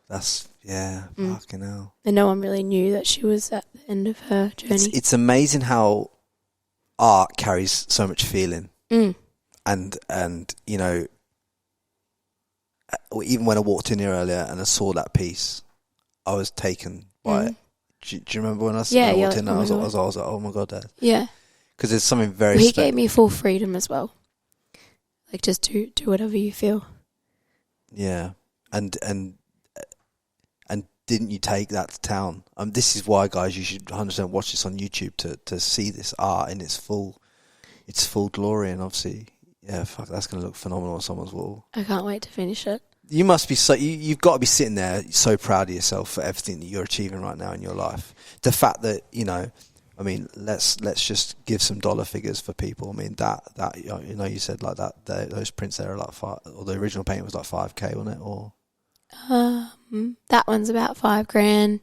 That's fucking hell. And no one really knew that she was at the end of her journey. It's amazing how art carries so much feeling, and you know, even when I walked in here earlier and I saw that piece, I was taken by it. Do you remember when I walked in? I was like, oh my god, Dad. Yeah, because there's something very. He gave me full freedom as well. Like, just do whatever you feel. Yeah, and didn't you take that to town? This is why, guys, you should 100% watch this on YouTube to see this art in its full glory. And obviously, that's going to look phenomenal on someone's wall. I can't wait to finish it. You must be you've got to be sitting there so proud of yourself for everything that you're achieving right now in your life. The fact that, you know, I mean, let's just give some dollar figures for people. I mean, that you know, you said like that those prints there are like or the original painting was like 5K, wasn't it? Or that one's about $5,000.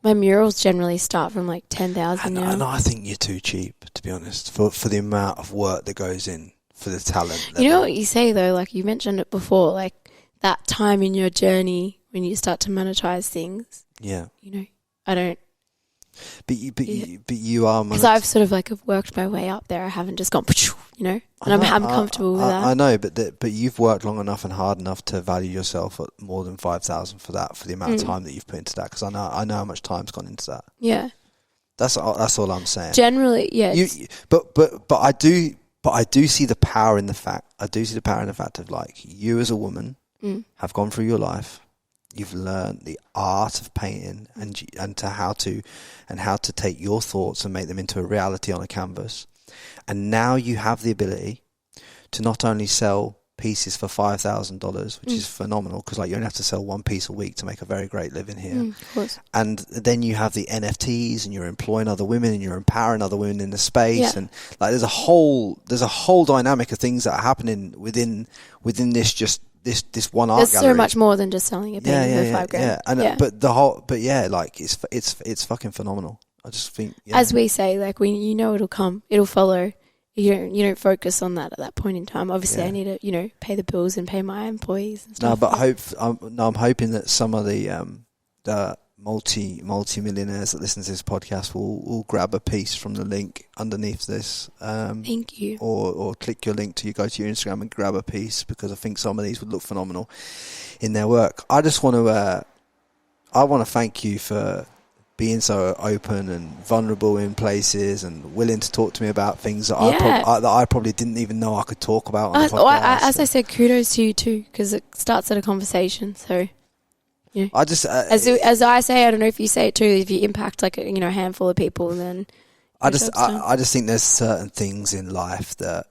My murals generally start from like 10,000. And I think you're too cheap, to be honest, for the amount of work that goes in, for the talent. You know what you say though, like you mentioned it before, like that time in your journey when you start to monetize things. Yeah. You know, I don't. But you are, because I've sort of like have worked my way up there. I haven't just gone, you know, and I'm comfortable with that. I know, but you've worked long enough and hard enough to value yourself at more than 5,000 for the amount of time that you've put into that. Because I know how much time's gone into that. Yeah, that's all I'm saying. Generally, yeah. But I do see the power in the fact. I do see the power in the fact of, like, you as a woman have gone through your life. You've learned the art of painting and how to take your thoughts and make them into a reality on a canvas. And now you have the ability to not only sell pieces for $5,000, which is phenomenal, because like you only have to sell one piece a week to make a very great living here. Of course. And then you have the NFTs, and you're employing other women, and you're empowering other women in the space, and like there's a whole dynamic of things that are happening within this this one art gallery. There's so much more than just selling a painting for $5,000. Yeah, like it's fucking phenomenal. I just think, as we say, like it'll come, it'll follow. You don't focus on that at that point in time. Obviously, I need to pay the bills and pay my employees and stuff. I'm hoping that some of the multi-millionaires that listen to this podcast will grab a piece from the link underneath this. Thank you. Or click your link go to your Instagram and grab a piece, because I think some of these would look phenomenal in their work. I just want to thank you for being so open and vulnerable in places and willing to talk to me about things that I probably didn't even know I could talk about on the podcast. As I said, kudos to you too, because it starts at a conversation. So, I just as I say, I don't know if you say it too. If you impact like a handful of people, then I just think there's certain things in life that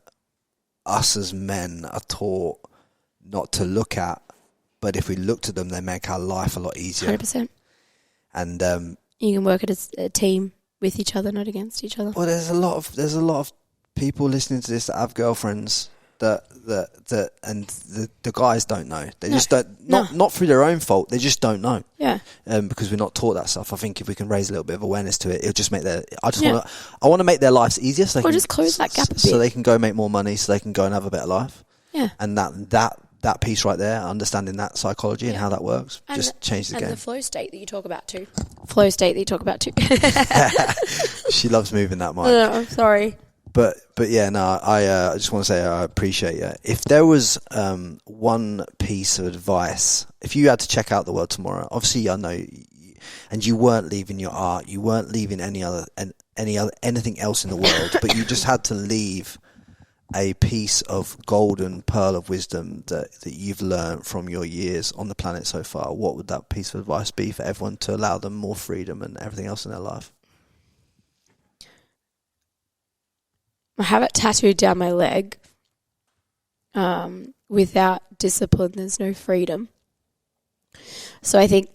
us as men are taught not to look at, but if we look to them, they make our life a lot easier. 100%. And you can work as a team with each other, not against each other. Well, there's a lot of people listening to this that have girlfriends that and the guys don't know. They just don't, not through their own fault. They just don't know. Yeah. Because we're not taught that stuff. I think if we can raise a little bit of awareness to it, it'll just make I want to make their lives easier, so they can just close that gap a bit, so they can go make more money, so they can go and have a better life. Yeah. And that piece right there, understanding that psychology and how that works, and just change the game. And the flow state that you talk about too. She loves moving that mic. No, I'm sorry. But yeah, no, I just want to say I appreciate you. If there was one piece of advice, if you had to check out the world tomorrow, obviously I know, and you weren't leaving your art, you weren't leaving anything else in the world, but you just had to leave a piece of golden pearl of wisdom that you've learned from your years on the planet so far, what would that piece of advice be for everyone to allow them more freedom and everything else in their life? I have it tattooed down my leg. Without discipline, there's no freedom. So I think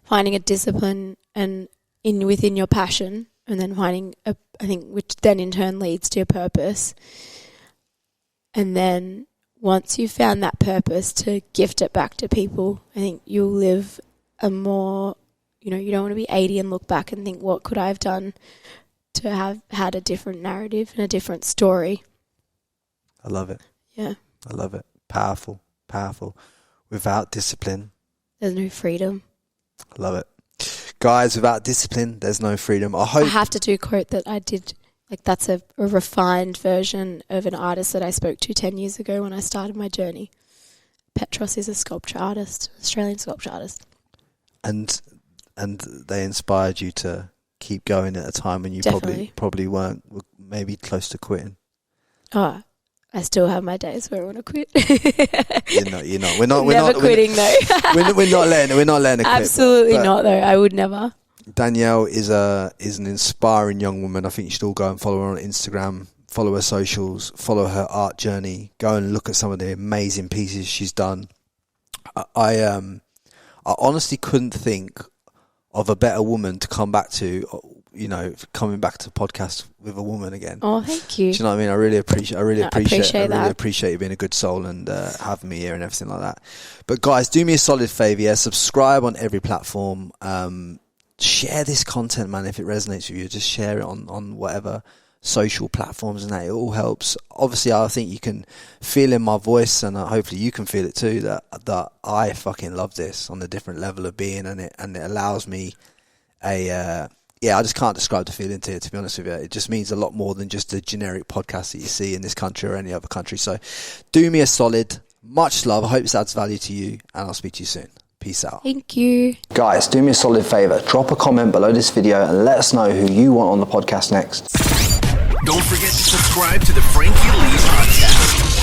finding a discipline and within your passion, and then finding which then in turn leads to a purpose. And then once you've found that purpose, to gift it back to people, I think you'll live a more, you don't want to be 80 and look back and think, what could I have done to have had a different narrative and a different story. I love it. Yeah. I love it. Powerful. Without discipline, there's no freedom. I love it. Guys, without discipline, there's no freedom. I have to do a quote that I did. Like, that's a refined version of an artist that I spoke to 10 years ago when I started my journey. Petros is a sculpture artist, Australian sculpture artist. And they inspired you to keep going at a time when you probably weren't, maybe close to quitting. Oh, I still have my days where I want to quit. You're not. We're not quitting though. We're not letting it quit. Absolutely not though. I would never. Danielle is an inspiring young woman. I think you should all go and follow her on Instagram, follow her socials, follow her art journey, go and look at some of the amazing pieces she's done. I honestly couldn't think of a better woman to come back to, coming back to podcast with a woman again. Oh, thank you. Do you know what I mean? I really appreciate that. really appreciate you being a good soul and having me here and everything like that. But guys, do me a solid favour, subscribe on every platform. Share this content, man, if it resonates with you. Just share it on whatever social platforms and that. It all helps. Obviously, I think you can feel in my voice, and hopefully you can feel it too, that I fucking love this on a different level of being, and it allows me I just can't describe the feeling to you, to be honest with you. It just means a lot more than just the generic podcast that you see in this country or any other country. So do me a solid. Much love. I hope this adds value to you, and I'll speak to you soon. Peace out. Thank you. Guys, do me a solid favour. Drop a comment below this video and let us know who you want on the podcast next. Don't forget to subscribe to the Frankie Lee Podcast.